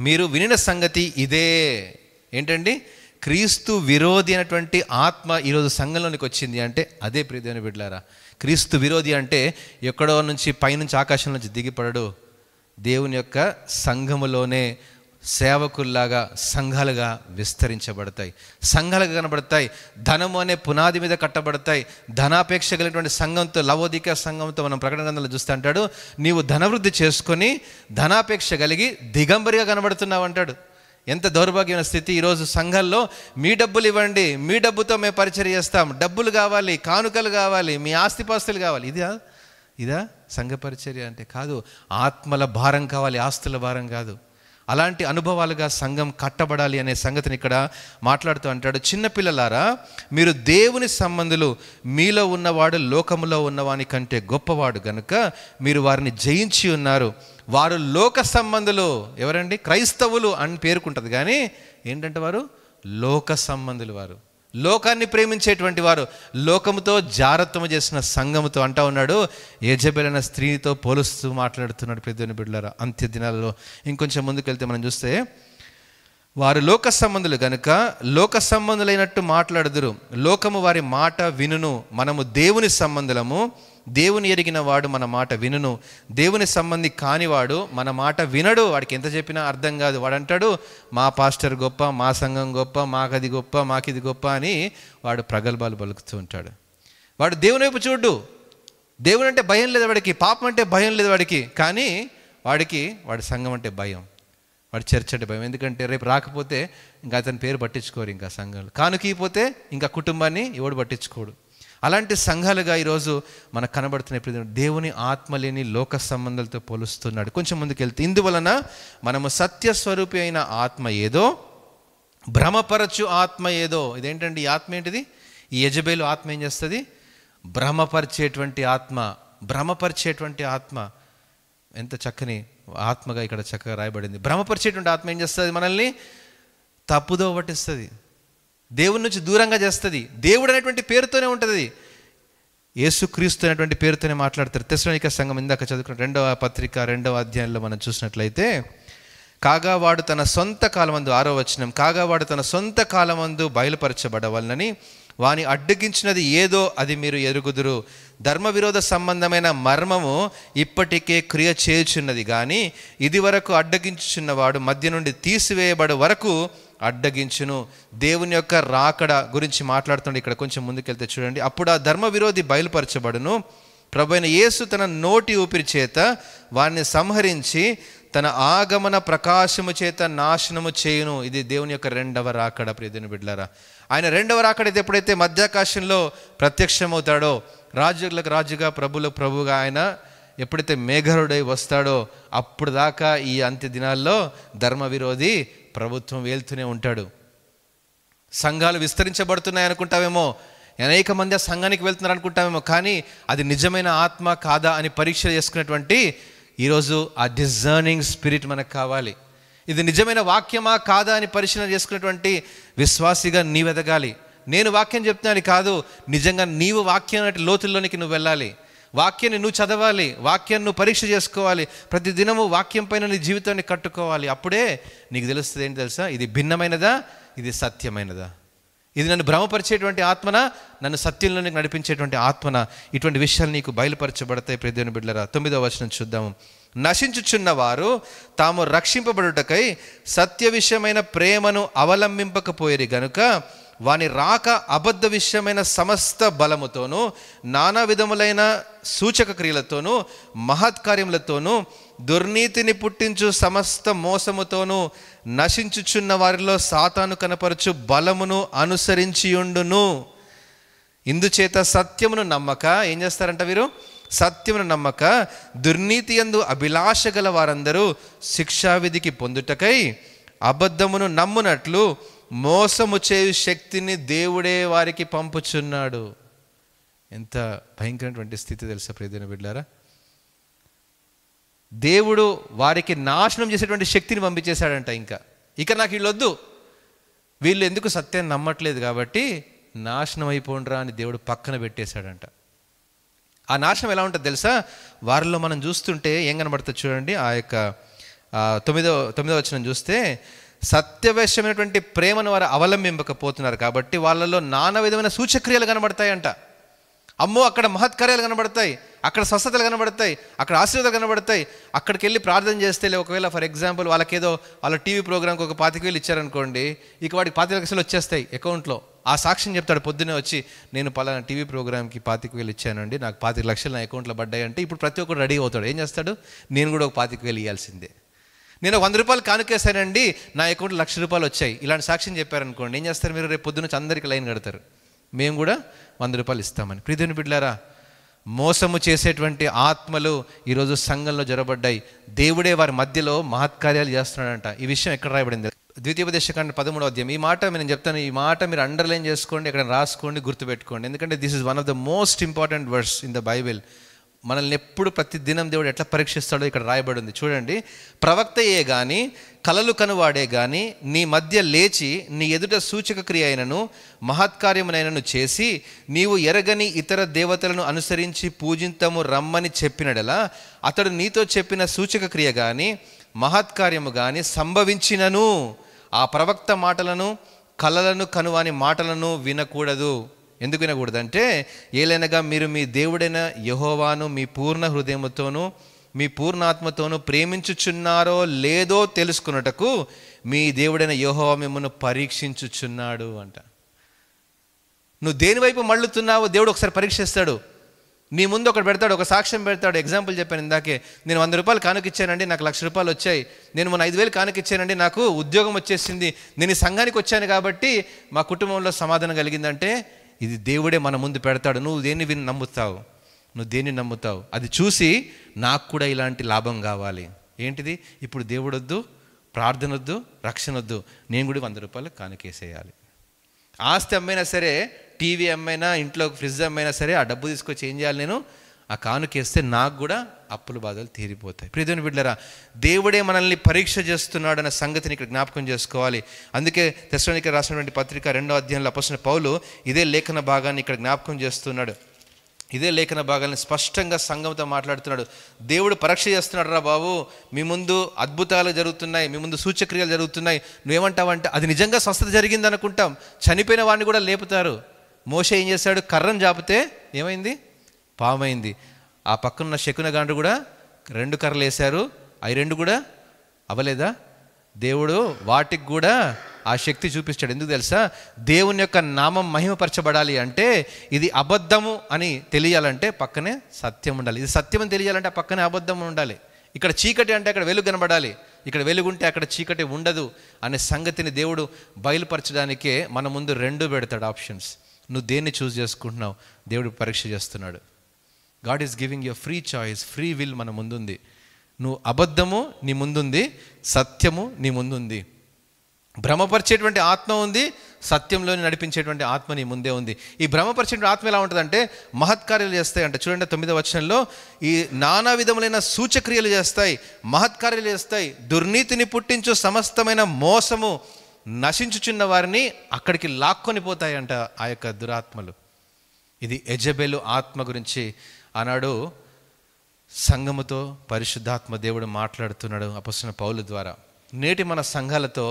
మీరు వినిన సంగతి ఇదే. ఏంటండి? క్రీస్తు విరోధి అయినటువంటి ఆత్మ ఈరోజు సంఘంలోనికి వచ్చింది అంటే అదే ప్రియ దేవుని బిడ్డలారా. క్రీస్తు విరోధి అంటే ఎక్కడో నుంచి పైనుంచి ఆకాశం నుంచి దిగిపడడు. దేవుని యొక్క సంఘములోనే సేవకుల్లాగా సంఘాలుగా విస్తరించబడతాయి, సంఘాలుగా కనబడతాయి, ధనము అనే పునాది మీద కట్టబడతాయి. ధనాపేక్ష కలిగినటువంటి సంఘంతో, లవోదిక సంఘంతో మనం ప్రకటన గ్రంథంలో చూస్తే అంటాడు, నీవు ధనవృద్ధి చేసుకొని ధనాపేక్ష కలిగి దిగంబరిగా కనబడుతున్నావు అంటాడు. ఎంత దౌర్భాగ్యమైన స్థితి ఈరోజు సంఘాల్లో. మీ డబ్బులు ఇవ్వండి, మీ డబ్బుతో మేము పరిచర్య చేస్తాం, డబ్బులు కావాలి, కానుకలు కావాలి, మీ ఆస్తిపాస్తులు కావాలి. ఇదా సంఘ పరిచర్య అంటే? కాదు. ఆత్మల భారం కావాలి, ఆస్తుల భారం కాదు. అలాంటి అనుభవాలుగా సంఘం కట్టబడాలి అనే సంగతిని ఇక్కడ మాట్లాడుతూ అంటాడు, చిన్నపిల్లలారా మీరు దేవుని సంబంధులు, మీలో ఉన్నవాడు లోకములో ఉన్నవాని కంటే గొప్పవాడు గనుక మీరు వారిని జయించి ఉన్నారు. వారు లోక సంబంధులు. ఎవరండి? క్రైస్తవులు అని పేరుకుంటుంది, కానీ ఏంటంటే వారు లోక సంబంధులు. వారు లోకాన్ని ప్రేమించేటువంటి వారు, లోకముతో జారత్వము చేసిన సంఘముతో అంటా ఉన్నాడు. యెజబెల్ అనే స్త్రీతో పోలుస్తూ మాట్లాడుతున్నాడు. ప్రియమైన బిడ్డలారా, అంత్య దినాలలో ఇంకొంచెం ముందుకు వెళ్తే మనం చూస్తే, వారు లోక సంబంధులు గనుక లోక సంబంధులైనట్టు మాట్లాడుదురు, లోకము వారి మాట వినును. మనము దేవుని సంబంధులము, దేవుని ఎరిగిన వాడు మన మాట వినును. దేవుని సంబంధి కానివాడు మన మాట వినడు. వాడికి ఎంత చెప్పినా అర్థం కాదు. వాడు అంటాడు, మా పాస్టర్ గొప్ప, మా సంఘం గొప్ప, మాకది గొప్ప, మాకిది గొప్ప అని వాడు ప్రగల్భాలు పలుకుతూ ఉంటాడు. వాడు దేవుని వైపు చూడు. దేవుని అంటే భయం లేదు వాడికి, పాపం అంటే భయం లేదు వాడికి, కానీ వాడి సంఘం అంటే భయం, వాడి చర్చ్ అంటే భయం. ఎందుకంటే రేపు రాకపోతే ఇంకా అతని పేరు పట్టించుకోరు, ఇంకా సంఘాలు కానుకీపోతే ఇంకా కుటుంబాన్ని ఎవడు పట్టించుకోడు. అలాంటి సంఘాలుగా ఈరోజు మనకు కనబడుతున్న దేవుని ఆత్మ లేని లోక సంబంధాలతో పోలుస్తున్నాడు. కొంచెం ముందుకెళ్తే, ఇందువలన మనము సత్యస్వరూపి అయిన ఆత్మ ఏదో, భ్రమపరచు ఆత్మ ఏదో. ఇదేంటండి? ఈ ఆత్మ ఏంటిది? ఈ యెజబెలు ఆత్మ ఏం చేస్తుంది? భ్రమపరిచేటువంటి ఆత్మ. భ్రమపరిచేటువంటి ఆత్మ ఎంత చక్కని ఆత్మగా ఇక్కడ చక్కగా రాయబడింది. భ్రమపరిచేటువంటి ఆత్మ ఏం చేస్తుంది? మనల్ని తప్పుదో పట్టిస్తుంది, దేవుని నుంచి దూరంగా చేస్తుంది. దేవుడు అనేటువంటి పేరుతోనే ఉంటుంది, యేసుక్రీస్తు అనేటువంటి పేరుతోనే మాట్లాడతారు. తెస్సలోనిక సంఘం ఇందాక చదువుకున్న 2వ పత్రిక 2వ అధ్యాయంలో మనం చూసినట్లయితే, కాగా వాడు తన సొంత కాలమందు, 6వ వచనం, కాగా వాడు తన సొంత కాలమందు బయలుపరచబడవలనని వాని అడ్డగించినది ఏదో అది మీరు ఎరుగుదురు. ధర్మ విరోధ సంబంధమైన మర్మము ఇప్పటికే క్రియ చేయుచున్నది, కానీ ఇది వరకు అడ్డగించుచున్నవాడు మధ్య నుండి తీసివేయబడే వరకు అడ్డగించును. దేవుని యొక్క రాకడ గురించి మాట్లాడుతుండే ఇక్కడ కొంచెం ముందుకెళ్తే చూడండి. అప్పుడు ఆ ధర్మ విరోధి బయలుపరచబడును, ప్రభువైన యేసు తన నోటి ఊపిరి చేత వారిని సంహరించి తన ఆగమన ప్రకాశము చేత నాశనము చేయును. ఇది దేవుని యొక్క 2వ రాకడ. ప్రియమైన బిడ్డలారా, ఆయన 2వ రాకడ అయితే ఎప్పుడైతే మధ్యాకాశంలో ప్రత్యక్షమవుతాడో, రాజులకు రాజుగా, ప్రభులకు ప్రభుగా ఆయన ఎప్పుడైతే మేఘరుడై వస్తాడో, అప్పుడు దాకా ఈ అంత్య దినాల్లో ధర్మ విరోధి ప్రభుత్వం వేలుతూనే ఉంటాడు. సంఘాలు విస్తరించబడుతున్నాయి అనుకుంటామేమో, అనేక మంది ఆ సంఘానికి వెళ్తున్నారు అనుకుంటామేమో, కానీ అది నిజమైన ఆత్మ కాదా అని పరీక్ష చేసుకునేటువంటి ఈరోజు ఆ డిజర్నింగ్ స్పిరిట్ మనకు కావాలి. ఇది నిజమైన వాక్యమా కాదా అని పరిశీలన చేసుకునేటువంటి విశ్వాసిగా నీవు ఎదగాలి. నేను వాక్యం చెప్తున్నాను కాదు, నిజంగా నీవు వాక్యం లోతుల్లోనికి నువ్వు వెళ్ళాలి. వాక్యాన్ని నువ్వు చదవాలి, వాక్యాన్ని నువ్వు పరీక్ష చేసుకోవాలి, ప్రతి దినము వాక్యం పైన నీ జీవితాన్ని కట్టుకోవాలి. అప్పుడే నీకు తెలుస్తుంది ఏంటి తెలుసా, ఇది భిన్నమైనదా, ఇది సత్యమైనదా, ఇది నన్ను భ్రమపరిచేటువంటి ఆత్మనా, నన్ను సత్యంలోనికి నడిపించేటువంటి ఆత్మనా. ఇటువంటి విషయాలు నీకు బయలుపరచబడతాయి. ప్రియ దేవుని బిడ్డలారా, 9వ వచనం చూద్దాము. నశించుచున్న వారు తాము రక్షింపబడుటకై సత్య విషయమైన ప్రేమను అవలంబింపకపోయిరి గనుక వాని రాక అబద్ధ విషయమైన సమస్త బలముతోనూ నానా విధములైన సూచక క్రియలతోనూ మహత్కార్యములతోనూ దుర్నీతిని పుట్టించు సమస్త మోసముతోనూ నశించుచున్న వారిలో సాతాను కనపరచు బలమును అనుసరించియుండును. ఇందుచేత సత్యమును నమ్మక ఏం చేస్తారంట వీరు, సత్యమును నమ్మక దుర్నీతి యందు అభిలాష గల వారందరూ శిక్షావిధికి పొందుటకై అబద్ధమును నమ్మునట్లు మోసము చేయు శక్తిని దేవుడే వారికి పంపుచున్నాడు. ఎంత భయంకరమైనటువంటి స్థితి తెలుసా ప్రియ దేవుని బిడ్డలారా. దేవుడు వారికి నాశనం చేసేటువంటి శక్తిని పంపించేశాడంట. ఇక నాకు వీళ్ళొద్దు, వీళ్ళు ఎందుకు సత్యాన్ని నమ్మట్లేదు కాబట్టి నాశనం అయిపోండ్రా అని దేవుడు పక్కన పెట్టేశాడంట. ఆ నాశనం ఎలా ఉంటుంది తెలుసా, వారిలో మనం చూస్తుంటే ఏం కనబడుతుంది చూడండి. ఆ యొక్క 9వ వచనం చూస్తే, సత్యవశ్యమైనటువంటి ప్రేమను వారు అవలంబింపకపోతున్నారు కాబట్టి వాళ్ళలో నానా విధమైన సూచక్రియలు కనబడతాయంట. అమ్మో, అక్కడ మహత్కార్యాలు కనబడతాయి, అక్కడ స్వస్థతలు కనబడతాయి, అక్కడ ఆశీర్వాదాలు కనబడతాయి. అక్కడికి వెళ్ళి ప్రార్థన చేస్తే, ఒకవేళ ఫర్ ఎగ్జాంపుల్ వాళ్ళకేదో వాళ్ళ టీవీ ప్రోగ్రామ్కి ఒక 25,000 ఇచ్చారనుకోండి, ఇక వాడికి 25 లక్షలు వచ్చేస్తాయి అకౌంట్లో. ఆ సాక్ష్యం చెప్తాడు పొద్దున్నే వచ్చి, నేను పలానా టీవీ ప్రోగ్రామ్కి 25,000 ఇచ్చానండి, నాకు 25 లక్షలు నా అకౌంట్లో పడ్డాయి అంటే ఇప్పుడు ప్రతి ఒక్కరు రెడీ అవుతాడు. ఏం చేస్తాడు, నేను కూడా ఒక 25,000 ఇవ్వాల్సిందే. నేను 100 రూపాయలు కానుకేశానండి, నా అకౌంట్లో 1,00,000 రూపాయలు వచ్చాయి. ఇలాంటి సాక్ష్యం చెప్పారనుకోండి, ఏం చేస్తారు మీరు, రేపు పొద్దున్న అందరికి లైన్ కడతారు, మేము కూడా 100 రూపాయలు ఇస్తామని. ప్రియ దేవుని బిడ్డలారా, మోసము చేసేటువంటి ఆత్మలు ఈరోజు సంఘంలో జరబడ్డాయి. దేవుడే వారి మధ్యలో మహత్కార్యాలు చేస్తున్నాడంట. ఈ విషయం ఎక్కడ రాయబడింది, ద్వితీయోపదేశకాండం 13వ అధ్యాయం. ఈ మాట నేను చెప్తాను, ఈ మాట మీరు అండర్లైన్ చేసుకోండి, ఇక్కడ రాసుకోండి, గుర్తుపెట్టుకోండి. ఎందుకంటే this is one of the most important words in the Bible. మనల్ని ఎప్పుడు ప్రతి దినం దేవుడు ఎట్లా పరీక్షిస్తాడో ఇక్కడ రాయబడి ఉంది చూడండి. ప్రవక్తయే గాని కలలు కనువాడే గాని నీ మధ్య లేచి నీ ఎదుట సూచక క్రియ అయినను మహత్కార్యమునైనను చేసి నీవు ఎరగని ఇతర దేవతలను అనుసరించి పూజింతము రమ్మని చెప్పినడలా అతడు నీతో చెప్పిన సూచక క్రియ గాని మహత్కార్యము గాని సంభవించినను ఆ ప్రవక్త మాటలను కలలను కనువాని మాటలను వినకూడదు. ఎందుకు వినకూడదంటే, ఏలైనగా మీరు మీ దేవుడైన యెహోవాను మీ పూర్ణ హృదయముతోనూ మీ పూర్ణాత్మతోనూ ప్రేమించుచున్నారో లేదో తెలుసుకున్నటకు మీ దేవుడైన యెహోవా మిమ్మల్ని పరీక్షించుచున్నాడు అంట. నువ్వు దేని వైపు మళ్ళుతున్నావో దేవుడు ఒకసారి పరీక్షిస్తాడు. నీ ముందు ఒకటి పెడతాడు, ఒక సాక్ష్యం పెడతాడు. ఎగ్జాంపుల్ చెప్పాను ఇందాకే, నేను 100 రూపాయలు కానుకిచ్చానండి, నాకు 1,00,000 రూపాయలు వచ్చాయి. నేను మొన్న 5,000 కానుకిచ్చానండి, నాకు ఉద్యోగం వచ్చేసింది. నేను ఈ సంఘానికి వచ్చాను కాబట్టి మా కుటుంబంలో సమాధానం కలిగిందంటే, ఇది దేవుడే మన ముందు పెడతాడు. నువ్వు దేన్ని విని నమ్ముతావు, నువ్వు దేన్ని నమ్ముతావు, అది చూసి నాకు కూడా ఇలాంటి లాభం కావాలి. ఏంటిది, ఇప్పుడు దేవుడు వద్దు, ప్రార్థన వద్దు, రక్షణ వద్దు, నేను కూడా 100 రూపాయలు కానుకేసేయాలి. ఆస్తి అమ్మైనా సరే, టీవీ అమ్మైనా, ఇంట్లో ఫ్రిడ్జ్ అమ్మైనా సరే, ఆ డబ్బు తీసుకొచ్చి ఏం చేయాలి, నేను ఆ కానుకేస్తే నాకు కూడా అప్పుల బాధలు తీరిపోతాయి. ప్రియ దేవుని బిడ్డలారా, దేవుడే మనల్ని పరీక్ష చేస్తున్నాడు అన్న సంగతిని ఇక్కడ జ్ఞాపకం చేసుకోవాలి. అందుకే తెస్సలోనికీయులకు రాసినటువంటి పత్రిక 2వ అధ్యాయంలో అపోస్తలుడైన పౌలు ఇదే లేఖన భాగాన్ని ఇక్కడ జ్ఞాపకం చేస్తున్నాడు. ఇదే లేఖన భాగాన్ని స్పష్టంగా సంఘంతో మాట్లాడుతున్నాడు. దేవుడు పరీక్ష చేస్తున్నాడు రా బాబు, మీ ముందు అద్భుతాలు జరుగుతున్నాయి, మీ ముందు సూచక్రియలు జరుగుతున్నాయి, నువ్వేమంటావంటే అది నిజంగా స్వస్థత జరిగింది అనుకుంటాం. చనిపోయిన వాడిని కూడా లేపుతారు. మోషే ఏం చేశాడు, కర్రను జాపితే ఏమైంది, పామైంది. ఆ పక్కనున్న శకునగాండ్రు కూడా 2 కర్రలు వేశారు, అవి 2 కూడా అవ్వలేదా? దేవుడు వాటికి కూడా ఆ శక్తి చూపించాడు. ఎందుకు తెలుసా, దేవుని యొక్క నామం మహిమపరచబడాలి అంటే, ఇది అబద్ధము అని తెలియాలంటే పక్కనే సత్యం ఉండాలి. ఇది సత్యం అని తెలియాలంటే పక్కనే అబద్ధం ఉండాలి. ఇక్కడ చీకటి అంటే అక్కడ వెలుగు కనబడాలి, ఇక్కడ వెలుగుంటే అక్కడ చీకటి ఉండదు అనే సంగతిని దేవుడు బయలుపరచడానికే మన ముందు 2 పెడతాడు ఆప్షన్స్. నువ్వు దేన్ని చూస్ చేసుకుంటున్నావు, దేవుడు పరీక్ష చేస్తున్నాడు. God is giving you free choice, free will మన ముందుంది. నువ్వు అబద్ధము నీ ముందుంది, సత్యము నీ ముందుంది. భ్రమపరిచేటువంటి ఆత్మ ఉంది, సత్యంలోని నడిపించేటువంటి ఆత్మ నీ ముందే ఉంది. ఈ భ్రమపరిచేటువంటి ఆత్మ ఎలా ఉంటుందంటే మహత్కార్యాలు చేస్తాయి అంట. చూడండి 9వ వచనంలో, ఈ నానా విధములైన సూచక్రియలు చేస్తాయి, మహత్కార్యాలు చేస్తాయి, దుర్నీతిని పుట్టించు సమస్తమైన మోసము, నశించుచున్న వారిని అక్కడికి లాక్కొని పోతాయంట ఆ యొక్క దురాత్మలు. ఇది యెజబెలు ఆత్మ గురించి ఆనాడు సంఘముతో పరిశుద్ధాత్మ దేవుడు మాట్లాడుతున్నాడు అపొస్తలుడైన పౌలు ద్వారా. నేటి మన సంఘాలతో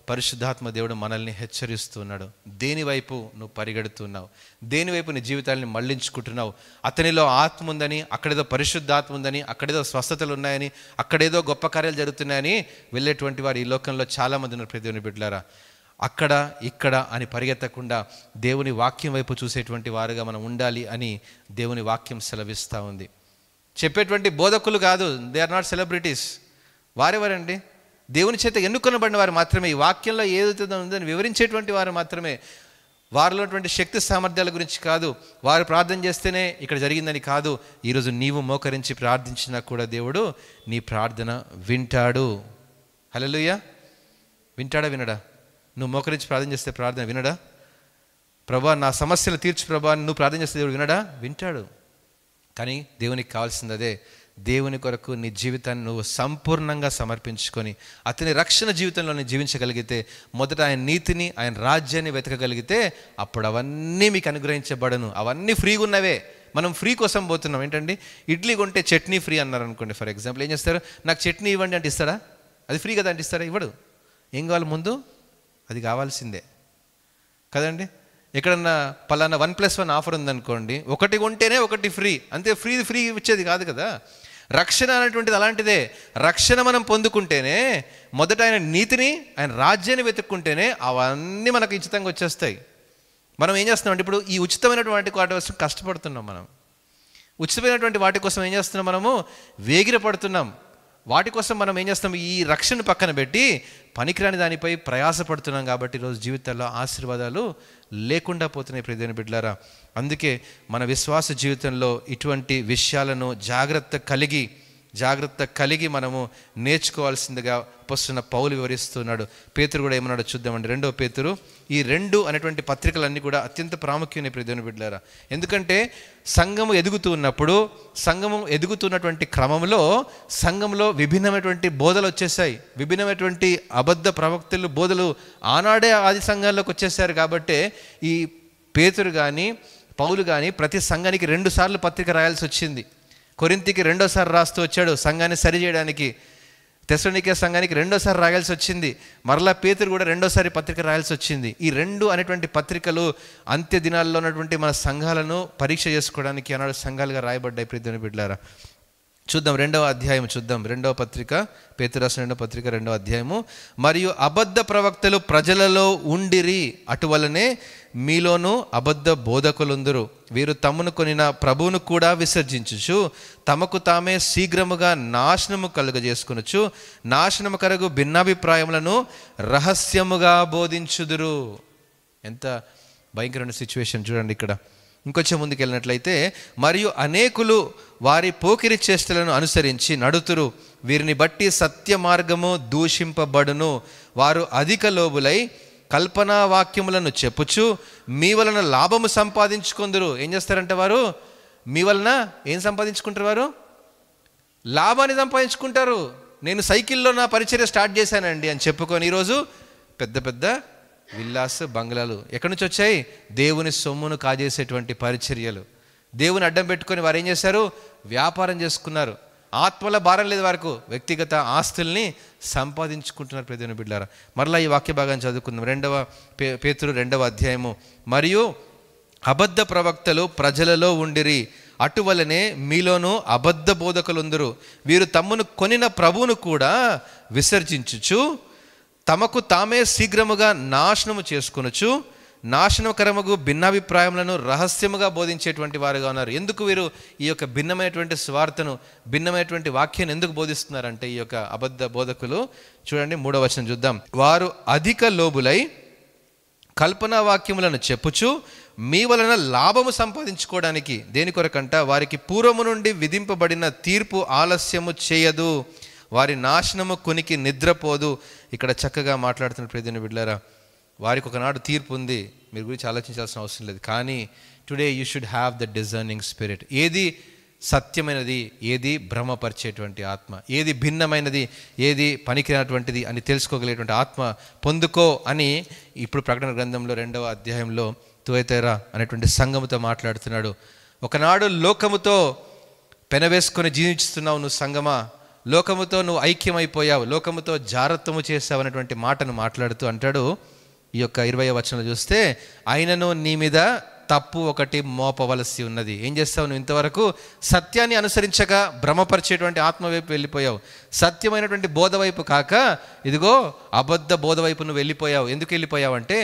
పరిశుద్ధాత్మ దేవుడు మనల్ని హెచ్చరిస్తున్నాడు. దేనివైపు నువ్వు పరిగెడుతున్నావు, దేనివైపు నీ జీవితాన్ని మళ్లించుకుంటున్నావు? అతనిలో ఆత్మ ఉందని, అక్కడేదో పరిశుద్ధాత్మ ఉందని, అక్కడేదో స్వస్థతలు ఉన్నాయని, అక్కడేదో గొప్ప కార్యాలు జరుగుతున్నాయని వెళ్ళేటువంటి వారు ఈ లోకంలో చాలామంది ఉన్నారు. ప్రియ దేవుని బిడ్డలారా, అక్కడ ఇక్కడ అని పరిగెత్తకుండా దేవుని వాక్యం వైపు చూసేటువంటి వారుగా మనం ఉండాలి అని దేవుని వాక్యం సెలవిస్తూ ఉంది. చెప్పేటువంటి బోధకులు కాదు, దే ఆర్ నాట్ సెలబ్రిటీస్. వారెవరండి? దేవుని చేత ఎన్నుకొనబడిన వారు మాత్రమే. ఈ వాక్యంలో ఏదైతే ఉందని వివరించేటువంటి వారు మాత్రమే. వారిలో ఉన్నటువంటి శక్తి సామర్థ్యాల గురించి కాదు, వారు ప్రార్థన చేస్తేనే ఇక్కడ జరిగిందని కాదు. ఈరోజు నీవు మోకరించి ప్రార్థించినా కూడా దేవుడు నీ ప్రార్థన వింటాడు. హల్లెలూయా. వింటాడా వినడా? నువ్వు మోకరించి ప్రార్థన చేస్తే ప్రార్థన వినడా? ప్రభా నా సమస్యలు తీర్చు ప్రభా నువ్వు ప్రార్థన చేస్తే దేవుడు వినడా? వింటాడు. కానీ దేవునికి కావాల్సింది అదే. దేవుని కొరకు నీ జీవితాన్ని నువ్వు సంపూర్ణంగా సమర్పించుకొని అతని రక్షణ జీవితంలో నువ్వు జీవించగలిగితే, మొదట ఆయన నీతిని, ఆయన రాజ్యాన్ని వెతకగలిగితే అప్పుడు అవన్నీ మీకు అనుగ్రహించబడను. అవన్నీ ఫ్రీగా ఉన్నవే. మనం ఫ్రీ కోసం పోతున్నాం. ఏంటండి, ఇడ్లీ కొంటే చట్నీ ఫ్రీ అన్నారు అనుకోండి. ఫర్ ఎగ్జాంపుల్ ఏం చేస్తారు? నాకు చట్నీ ఇవ్వండి అంటే ఇస్తారా? అది ఫ్రీ కదా అంటే ఇస్తారా? ఇవ్వడు. ఏం కావాలి ముందు? అది కావాల్సిందే కదండి. ఎక్కడన్నా పలానా 1+1 ఆఫర్ ఉందనుకోండి, ఒకటి కొంటేనే ఒకటి ఫ్రీ, అంతే. ఫ్రీ ఇచ్చేది కాదు కదా. రక్షణ అనేటువంటిది అలాంటిదే. రక్షణ మనం పొందుకుంటేనే, మొదట ఆయన నీతిని, ఆయన రాజ్యాన్ని వెతుక్కుంటేనే అవన్నీ మనకు ఉచితంగా వచ్చేస్తాయి. మనం ఏం చేస్తున్నాం అంటే ఇప్పుడు ఈ ఉచితమైనటువంటి వాటి కోసం కష్టపడుతున్నాం. మనం ఉచితమైనటువంటి వాటి కోసం ఏం చేస్తున్నాం? మనము వేగిరపడుతున్నాం. వాటి కోసం మనం ఏం చేస్తాం? ఈ రక్షణ పక్కన పెట్టి పనికిరాని దానిపై ప్రయాసపడుతున్నాం. కాబట్టి ఈరోజు జీవితాల్లో ఆశీర్వాదాలు లేకుండా పోతున్నాయి. ప్రియ దేవుని బిడ్డలారా, అందుకే మన విశ్వాస జీవితంలో ఇటువంటి విషయాలను జాగ్రత్త కలిగి మనము నేర్చుకోవాల్సిందిగా అపొస్తలుడైన పౌలు వివరిస్తున్నాడు. పేతురు కూడా ఏమన్నాడో చూద్దామండి. 2వ పేతురు. ఈ 2 అనేటువంటి పత్రికలన్నీ కూడా అత్యంత ప్రాముఖ్యమైన ప్రియ దేవుని బిడ్డలారా. ఎందుకంటే సంఘము ఎదుగుతున్నటువంటి క్రమంలో సంఘంలో విభిన్నమైనటువంటి బోధలు వచ్చేసాయి. విభిన్నమైనటువంటి అబద్ధ ప్రవక్తలు బోధలు ఆనాడే ఆది సంఘాల్లోకి వచ్చేసారు. కాబట్టి ఈ పేతురు కానీ పౌలు కానీ ప్రతి సంఘానికి 2 సార్లు పత్రిక రాయాల్సి వచ్చింది. కొరింథీకి 2వ రాస్తూ వచ్చాడు సంఘాన్ని సరిచేయడానికి. తెస్సలోనికే సంఘానికి 2వ రాయాల్సి వచ్చింది. మరలా పేతురు కూడా 2వ పత్రిక రాయాల్సి వచ్చింది. ఈ 2 అనేటువంటి పత్రికలు అంత్య దినాల్లో ఉన్నటువంటి మన సంఘాలను పరీక్ష చేసుకోవడానికి ఆనాడు సంఘాలుగా రాయబడ్డాయి. ప్రియ దేవుని బిడ్డలారా, చూద్దాం 2వ అధ్యాయం చూద్దాం. 2వ పత్రిక, పేతురు రాసిన 2వ పత్రిక 2వ అధ్యాయము. మరియు అబద్ధ ప్రవక్తలు ప్రజలలో ఉండిరి, అటువలనే మీలోనూ అబద్ధ బోధకులుందురు. వీరు తమను కొనిన ప్రభువును కూడా విసర్జించుచు తమకు తామే శీఘ్రముగా నాశనము కలుగజేసుకొనుచు నాశనము కలుగు భిన్నాభిప్రాయములను రహస్యముగా బోధించుదురు. ఎంత భయంకరమైన సిచ్యువేషన్ చూడండి ఇక్కడ. ఇంకొంచెం ముందుకు వెళ్ళినట్లయితే, మరియు అనేకులు వారి పోకిరి చేష్టలను అనుసరించి నడుతురు, వీరిని బట్టి సత్య మార్గము దూషింపబడును. వారు అధిక లోబులై కల్పనా వాక్యములను చెప్పుచు మీ వలన లాభము సంపాదించుకుందరు. ఏం చేస్తారంటే వారు మీ వలన ఏం సంపాదించుకుంటారు? వారు లాభాన్ని సంపాదించుకుంటారు. నేను సైకిల్లో నా పరిచర్య స్టార్ట్ చేశానండి అని చెప్పుకొని ఈరోజు పెద్ద పెద్ద విల్లాస్, బంగ్లాలు ఎక్కడి నుంచి వచ్చాయి? దేవుని సొమ్మును కాజేసేటువంటి పరిచర్యలు. దేవుని అడ్డం పెట్టుకొని వారు ఏం చేశారు? వ్యాపారం చేసుకున్నారు. ఆత్మల భారం లేదు వారికి, వ్యక్తిగత ఆస్తుల్ని సంపాదించుకుంటున్నారు. ప్రియ దేవుని బిడ్డలారా, మరలా ఈ వాక్య భాగాన్ని చదువుకుందాం. 2వ పేతురు 2వ అధ్యాయము. మరియు అబద్ధ ప్రవక్తలు ప్రజలలో ఉండిరి, అటువలనే మీలోనూ అబద్ధ బోధకులుందరు. వీరు తమ్మును కొనిన ప్రభువును కూడా విసర్జించుచు తమకు తామే శీఘ్రముగా నాశనము చేసుకొనుచు నాశనకరముగు భిన్నాభిప్రాయములను రహస్యముగా బోధించేటువంటి వారుగా ఉన్నారు. ఎందుకు వీరు ఈ యొక్క భిన్నమైనటువంటి స్వార్థను, భిన్నమైనటువంటి వాక్యాన్ని ఎందుకు బోధిస్తున్నారంటే ఈ యొక్క అబద్ధ బోధకులు? చూడండి 3వ వచనం చూద్దాం. వారు అధిక లోబులై కల్పనా వాక్యములను చెప్పుచు మీ వలన లాభము సంపాదించుకోవడానికి, దేని కొరకంట? వారికి పూర్వము నుండి విధింపబడిన తీర్పు ఆలస్యము చేయదు, వారి నాశనము కొనికి నిద్రపోదు. ఇక్కడ చక్కగా మాట్లాడుతున్న ప్రియ దేవుని బిడ్డలారా, వారికి ఒకనాడు తీర్పు ఉంది, మీరు గురించి ఆలోచించాల్సిన అవసరం లేదు. కానీ today you should have the discerning spirit. ఏది సత్యమైనది, ఏది భ్రమపరిచేటువంటి ఆత్మ, ఏది భిన్నమైనది, ఏది పనికిరానటువంటిది అని తెలుసుకోగలిగేటువంటి ఆత్మ పొందుకో అని ఇప్పుడు ప్రకటన గ్రంథంలో 2వ అధ్యాయంలో తుయతైరా అనేటువంటి సంఘముతో మాట్లాడుతున్నాడు. ఒకనాడు లోకముతో పెనవేసుకొని జీవిస్తున్నావు నువ్వు సంగమా, లోకముతో నువ్వు ఐక్యమైపోయావు, లోకముతో జారత్వము చేసావు అనేటువంటి మాటను మాట్లాడుతూ అంటాడు. ఈ యొక్క 20వ వచనంలో చూస్తే, ఆయనను నీ మీద తప్పు ఒకటి మోపవలసి ఉన్నది. ఏం చేస్తావు నువ్వు? ఇంతవరకు సత్యాన్ని అనుసరించగా భ్రమపరిచేటువంటి ఆత్మ వైపు వెళ్ళిపోయావు, సత్యమైనటువంటి బోధ వైపు కాక ఇదిగో అబద్ధ బోధ వైపు నువ్వు వెళ్ళిపోయావు. ఎందుకు వెళ్ళిపోయావు అంటే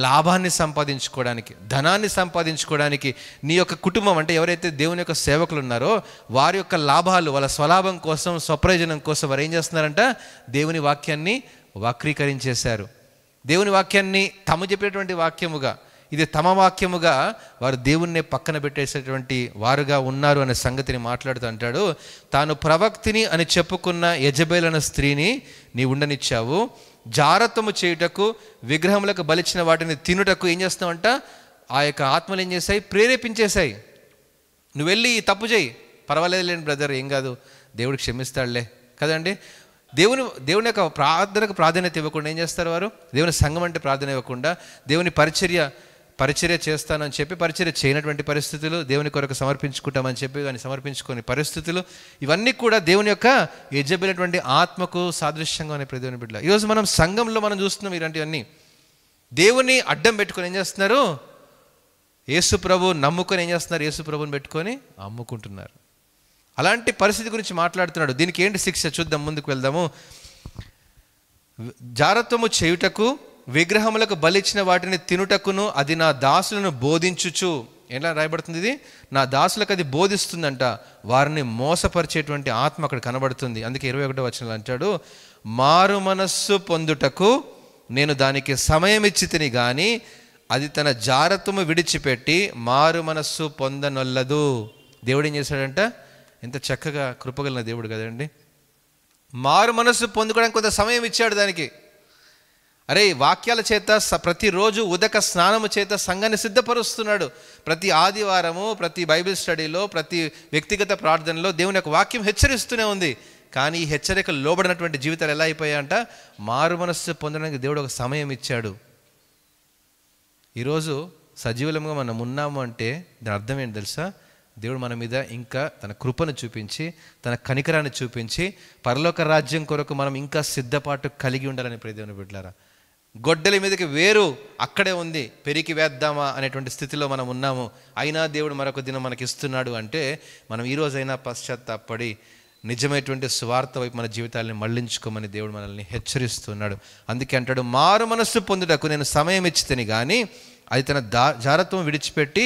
లాభాన్ని సంపాదించుకోవడానికి, ధనాన్ని సంపాదించుకోవడానికి. నీ యొక్క కుటుంబం అంటే ఎవరైతే దేవుని యొక్క సేవకులు ఉన్నారో వారి యొక్క లాభాలు, వాళ్ళ స్వలాభం కోసం, స్వప్రయోజనం కోసం వారు ఏం చేస్తున్నారంట? దేవుని వాక్యాన్ని వక్రీకరించేశారు. దేవుని వాక్యాన్ని తమ చెప్పేటువంటి వాక్యముగా, ఇది తమ వాక్యముగా వారు దేవుణ్ణి పక్కన పెట్టేసేటువంటి వారుగా ఉన్నారు అనే సంగతిని మాట్లాడుతూ అంటాడు. తాను ప్రవక్తిని అని చెప్పుకున్న యెజబెల్ అనే స్త్రీని నీ ఉండనిచ్చావు, జారత్వము చేయుటకు, విగ్రహములకు బలిచిన వాటిని తినుటకు ఏం చేస్తావంట? ఆ యొక్క ఆత్మలు ఏం చేశాయి? ప్రేరేపించేశాయి. నువ్వు వెళ్ళి ఈ తప్పు చేయి, పర్వాలేదు లేని బ్రదర్, ఏం కాదు, దేవుడు క్షమిస్తాడులే కదండి. దేవుని యొక్క ప్రార్థనకు ప్రాధాన్యత ఇవ్వకుండా ఏం చేస్తారు వారు? దేవుని సంఘం అంటే ప్రార్థన ఇవ్వకుండా, దేవుని పరిచర్య చేస్తానని చెప్పి పరిచర్య చేయనటువంటి పరిస్థితులు, దేవుని కొరకు సమర్పించుకుంటామని చెప్పి కానీ సమర్పించుకొని పరిస్థితులు, ఇవన్నీ కూడా దేవుని యొక్క యెజబెలటువంటి ఆత్మకు సాదృశ్యంగా అనే దేవుని బిడ్డలు. ఈరోజు మనం సంఘంలో మనం చూస్తున్నాం ఇలాంటివన్నీ. దేవుని అడ్డం పెట్టుకొని ఏం చేస్తున్నారు? యేసు ప్రభు నమ్ముకొని ఏం చేస్తున్నారు? యేసు ప్రభుని పెట్టుకొని అమ్ముకుంటున్నారు. అలాంటి పరిస్థితి గురించి మాట్లాడుతున్నాడు. దీనికి ఏంటి శిక్ష చూద్దాం, ముందుకు వెళ్దాము. జారత్వము చేయుటకు, విగ్రహములకు బలిచ్చిన వాటిని తినుటకును అది నా దాసులను బోధించుచు. ఎలా రాయబడుతుంది ఇది? నా దాసులకు అది బోధిస్తుందంట. వారిని మోసపరిచేటువంటి ఆత్మ అక్కడ కనబడుతుంది. అందుకే 21వ వచనంలో అంటాడు, మారు మనస్సు పొందుటకు నేను దానికి సమయం ఇచ్చి తిని గాని అది తన జారత్వము విడిచిపెట్టి మారు మనస్సు పొందనొల్లదు. దేవుడు ఏం చేశాడంట? ఎంత చక్కగా కృపగలిగిన దేవుడు కదండి. మారు మనస్సు పొందుకోవడానికి కొంత సమయం ఇచ్చాడు దానికి. అరే, వాక్యాల చేత ప్రతిరోజు ఉదక స్నానము చేత సంఘాన్ని సిద్ధపరుస్తున్నాడు. ప్రతి ఆదివారము, ప్రతి బైబిల్ స్టడీలో, ప్రతి వ్యక్తిగత ప్రార్థనలో దేవుని యొక్క వాక్యం హెచ్చరిస్తూనే ఉంది. కానీ ఈ హెచ్చరికలు లోబడినటువంటి జీవితాలు ఎలా అయిపోయాయంట? మారు మనస్సు పొందడానికి దేవుడు ఒక సమయం ఇచ్చాడు. ఈరోజు సజీవులంగా మనం ఉన్నాము అంటే దాని అర్థం ఏంటి తెలుసా? దేవుడు మన మీద ఇంకా తన కృపను చూపించి, తన కనికరాన్ని చూపించి, పరలోక రాజ్యం కొరకు మనం ఇంకా సిద్ధపాటు కలిగి ఉండాలని ప్రియ దేవుని బిడ్డలారా. గొడ్డలి మీదకి వేరు అక్కడే ఉంది, పెరికి వేద్దామా అనేటువంటి స్థితిలో మనం ఉన్నాము. అయినా దేవుడు మరొక దినం మనకి ఇస్తున్నాడు అంటే మనం ఈరోజైనా పశ్చాత్తాపడి నిజమైనటువంటి స్వార్థ వైపు మన జీవితాలని మళ్లించుకోమని దేవుడు మనల్ని హెచ్చరిస్తున్నాడు. అందుకే అంటాడు, మారు మనస్సు పొందుటకు నేను సమయం ఇచ్చితేని కానీ అది తన జారత్వం విడిచిపెట్టి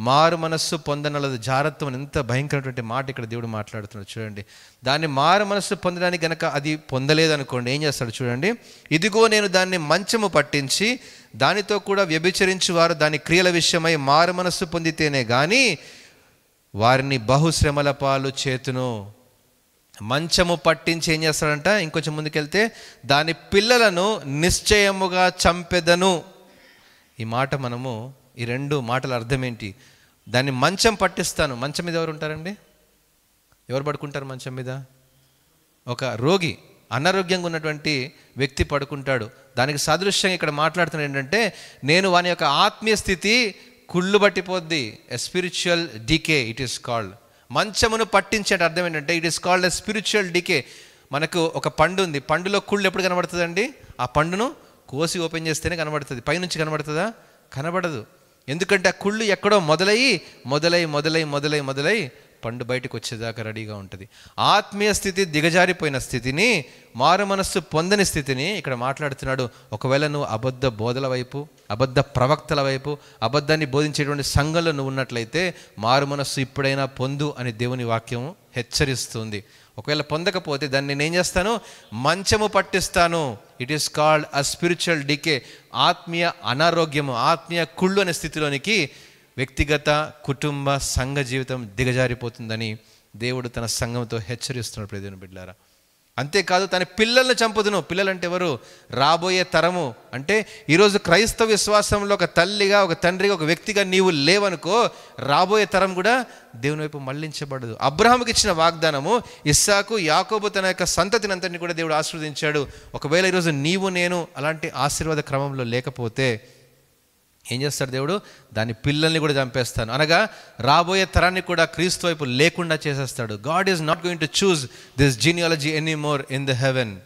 మారు మనస్సు పొందనలదు. జారత్వం ఎంత భయంకరమైనటువంటి మాట ఇక్కడ దేవుడు మాట్లాడుతున్నాడు చూడండి. దాన్ని మారు మనస్సు పొందడానికి కనుక అది పొందలేదనుకోండి, ఏం చేస్తాడు చూడండి. ఇదిగో నేను దాన్ని మంచము పట్టించి దానితో కూడా వ్యభిచరించి వారు దాని క్రియల విషయమై మారు మనస్సు పొందితేనే కానీ వారిని బహుశ్రమల పాలు చేతును. మంచము పట్టించి ఏం చేస్తాడంట? ఇంకొంచెం ముందుకెళ్తే దాని పిల్లలను నిశ్చయముగా చంపెదను. ఈ మాట మనము, ఈ రెండు మాటల అర్థం ఏంటి? దాన్ని మంచం పట్టిస్తాను. మంచం మీద ఎవరు ఉంటారండి? ఎవరు పడుకుంటారు మంచం మీద? ఒక రోగి, అనారోగ్యంగా ఉన్నటువంటి వ్యక్తి పడుకుంటాడు. దానికి సాదృశ్యంగా ఇక్కడ మాట్లాడుతున్నది ఏంటంటే, నేను వాని యొక్క ఆత్మీయ స్థితి కుళ్ళు పట్టిపోద్ది. A spiritual decay it is called. మంచమును పట్టించే అర్థం ఏంటంటే it is called a spiritual decay. మనకు ఒక పండు ఉంది, పండులో కుళ్ళు ఎప్పుడు కనబడుతుందండి? ఆ పండును కోసి ఓపెన్ చేస్తేనే కనబడుతుంది. పైనుంచి కనబడుతుందా? కనబడదు. ఎందుకంటే ఆ కుళ్ళు ఎక్కడో మొదలై పండు బయటకు వచ్చేదాకా రెడీగా ఉంటుంది. ఆత్మీయ స్థితి దిగజారిపోయిన స్థితిని, మారు మనస్సు పొందని స్థితిని ఇక్కడ మాట్లాడుతున్నాడు. ఒకవేళ నువ్వు అబద్ధ బోధల వైపు, అబద్ధ ప్రవక్తల వైపు, అబద్ధాన్ని బోధించేటువంటి సంఘంలో నువ్వు ఉన్నట్లయితే మారు మనస్సు ఇప్పుడైనా పొందు అని దేవుని వాక్యం హెచ్చరిస్తుంది. ఒకవేళ పొందకపోతే దాన్ని నేను ఏం చేస్తాను? మంచము పట్టిస్తాను. It is called a spiritual decay. ఆత్మీయ అనారోగ్యము, ఆత్మీయ కుళ్ళు అనే స్థితిలోనికి వ్యక్తిగత, కుటుంబ, సంఘ జీవితం దిగజారిపోతుందని దేవుడు తన సంఘంతో హెచ్చరిస్తున్నాడు. ప్రియమైన బిడ్డలారా, అంతేకాదు తన పిల్లల్ని చంపుదును. పిల్లలంటే ఎవరు? రాబోయే తరము. అంటే ఈరోజు క్రైస్తవ విశ్వాసంలో ఒక తల్లిగా, ఒక తండ్రిగా, ఒక వ్యక్తిగా నీవు లేవనుకో, రాబోయే తరం కూడా దేవుని వైపు మళ్లించబడదు. అబ్రహాముకి ఇచ్చిన వాగ్దానము, ఇస్సాకు, యాకోబు తన యొక్క సంతతిని అంతటిని కూడా దేవుడు ఆశీర్వదించాడు. ఒకవేళ ఈరోజు నీవు నేను అలాంటి ఆశీర్వాద క్రమంలో లేకపోతే ఏం చేస్తాడు దేవుడు? దాని పిల్లల్ని కూడా చంపేస్తాను, అనగా రాబోయే తరాన్ని కూడా క్రీస్తు వైపు లేకుండా చేసేస్తాడు. God is not going to choose this genealogy any more in the heaven.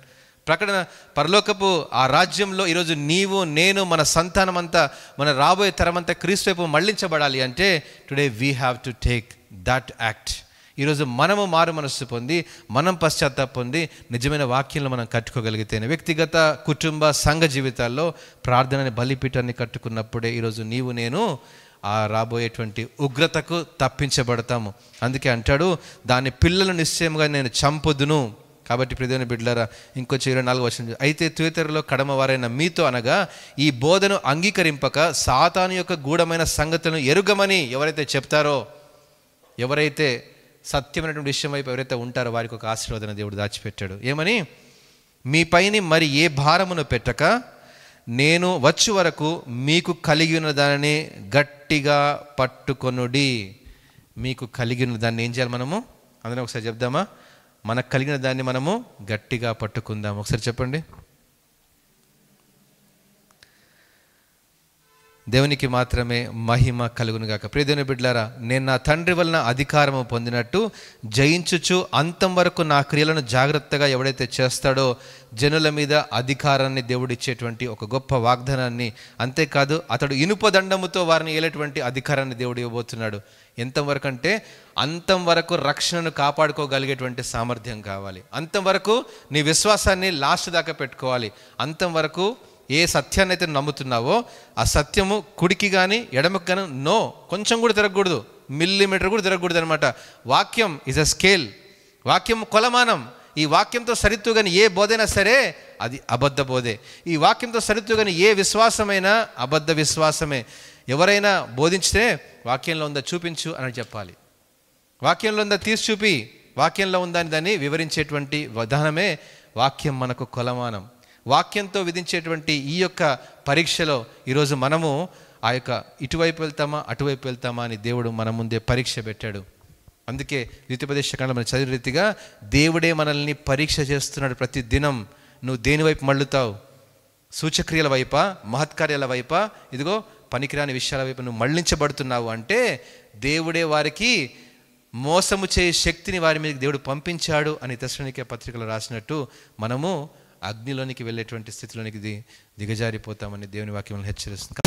ప్రకటన పరలోకపు ఆ రాజ్యంలో ఈరోజు నీవు నేను మన సంతానం అంతా, మన రాబోయే తరం అంతా క్రీస్తు వైపు మళ్లించబడాలి అంటే today we have to take that act. ఈరోజు మనము మారు మనస్సు పొంది, మనం పశ్చాత్తాపం పొంది నిజమైన వాక్యంలో మనం కట్టుకోగలిగితేనే, వ్యక్తిగత కుటుంబ సంఘ జీవితాల్లో ప్రార్థనని బలిపీఠాన్ని కట్టుకున్నప్పుడే ఈరోజు నీవు నేను ఆ రాబోయేటువంటి ఉగ్రతకు తప్పించబడతాము. అందుకే అంటాడు, దాని పిల్లలు నిశ్చయంగా నేను చంపుదును. కాబట్టి ప్రియమైన బిడ్డలారా, ఇంకొంచెం 24 వచనం, అయితే తుయతెరలో కడమవారైన మీతో అనగా ఈ బోధను అంగీకరింపక సాతాను యొక్క గూఢమైన సంగతులను ఎరుగమని ఎవరైతే చెప్తారో, ఎవరైతే సత్యమైనటువంటి విషయం వైపు ఎవరైతే ఉంటారో వారికి ఒక ఆశీర్వాదం దేవుడు దాచిపెట్టాడు. ఏమని? మీ పైన మరి ఏ భారమును పెట్టక నేను వచ్చు వరకు మీకు కలిగి ఉన్న దానిని గట్టిగా పట్టుకొనుడి. మీకు కలిగిన దాన్ని ఏం చేయాలి? మనము అందరం ఒకసారి చెప్దామా? మనకు కలిగిన దాన్ని మనము గట్టిగా పట్టుకుందాం. ఒకసారి చెప్పండి. దేవునికి మాత్రమే మహిమ కలుగునుగాక. ప్రియ దేవుని బిడ్డలారా, నేను నా తండ్రి వలన అధికారము పొందినట్టు జయించుచు అంతం వరకు నా క్రియలను జాగ్రత్తగా ఎవడైతే చేస్తాడో జనుల మీద అధికారాన్ని దేవుడిచ్చేటువంటి ఒక గొప్ప వాగ్దానాన్ని, అంతేకాదు అతడు ఇనుప దండముతో వారిని ఏలేటువంటి అధికారాన్ని దేవుడు ఇవ్వబోతున్నాడు. ఎంతవరకు అంటే అంతం వరకు రక్షణను కాపాడుకోగలిగేటువంటి సామర్థ్యం కావాలి. అంతం వరకు నీ విశ్వాసాన్ని లాస్ట్ దాకా పెట్టుకోవాలి. అంతం వరకు ఏ సత్యాన్ని అయితే నమ్ముతున్నావో ఆ సత్యము కుడికి కానీ ఎడమకి కానీ కొంచెం కూడా తిరగకూడదు, మిల్లీమీటర్ కూడా తిరగకూడదు అనమాట. వాక్యం ఈజ్ అ స్కేల్, వాక్యం కొలమానం. ఈ వాక్యంతో సరితూగాని ఏ బోధైనా సరే అది అబద్ధ బోధే. ఈ వాక్యంతో సరితూగాని ఏ విశ్వాసమైనా అబద్ధ విశ్వాసమే. ఎవరైనా బోధించితే వాక్యంలో ఉందా చూపించు అని చెప్పాలి. వాక్యంలో ఉందా తీసి చూపి, వాక్యంలో ఉందని దాన్ని వివరించేటువంటి విధానమే వాక్యం మనకు కొలమానం. వాక్యంతో విధించేటువంటి ఈ యొక్క పరీక్షలో ఈరోజు మనము ఆ యొక్క ఇటువైపు వెళ్తామా అటువైపు వెళ్తామా అని దేవుడు మన ముందే పరీక్ష పెట్టాడు. అందుకే ద్వితీయోపదేశకాండలో మనం చదివిన రీతిగా దేవుడే మనల్ని పరీక్ష చేస్తున్నాడు. ప్రతి దినం నువ్వు దేని వైపు మళ్ళుతావు? సూచక్రియల వైపా, మహత్కార్యాల వైపా, ఇదిగో పనికిరాని విషయాల వైపు నువ్వు మళ్ళించబడుతున్నావు అంటే దేవుడే వారికి మోసము చేయ శక్తిని వారి మీద దేవుడు పంపించాడు అని తెస్సలోనికే పత్రికలో రాసినట్టు మనము అగ్నిలోనికి వెళ్ళేటువంటి స్థితిలోనికి దిగజారిపోతామని దేవుని వాక్యం హెచ్చరిస్తుంది.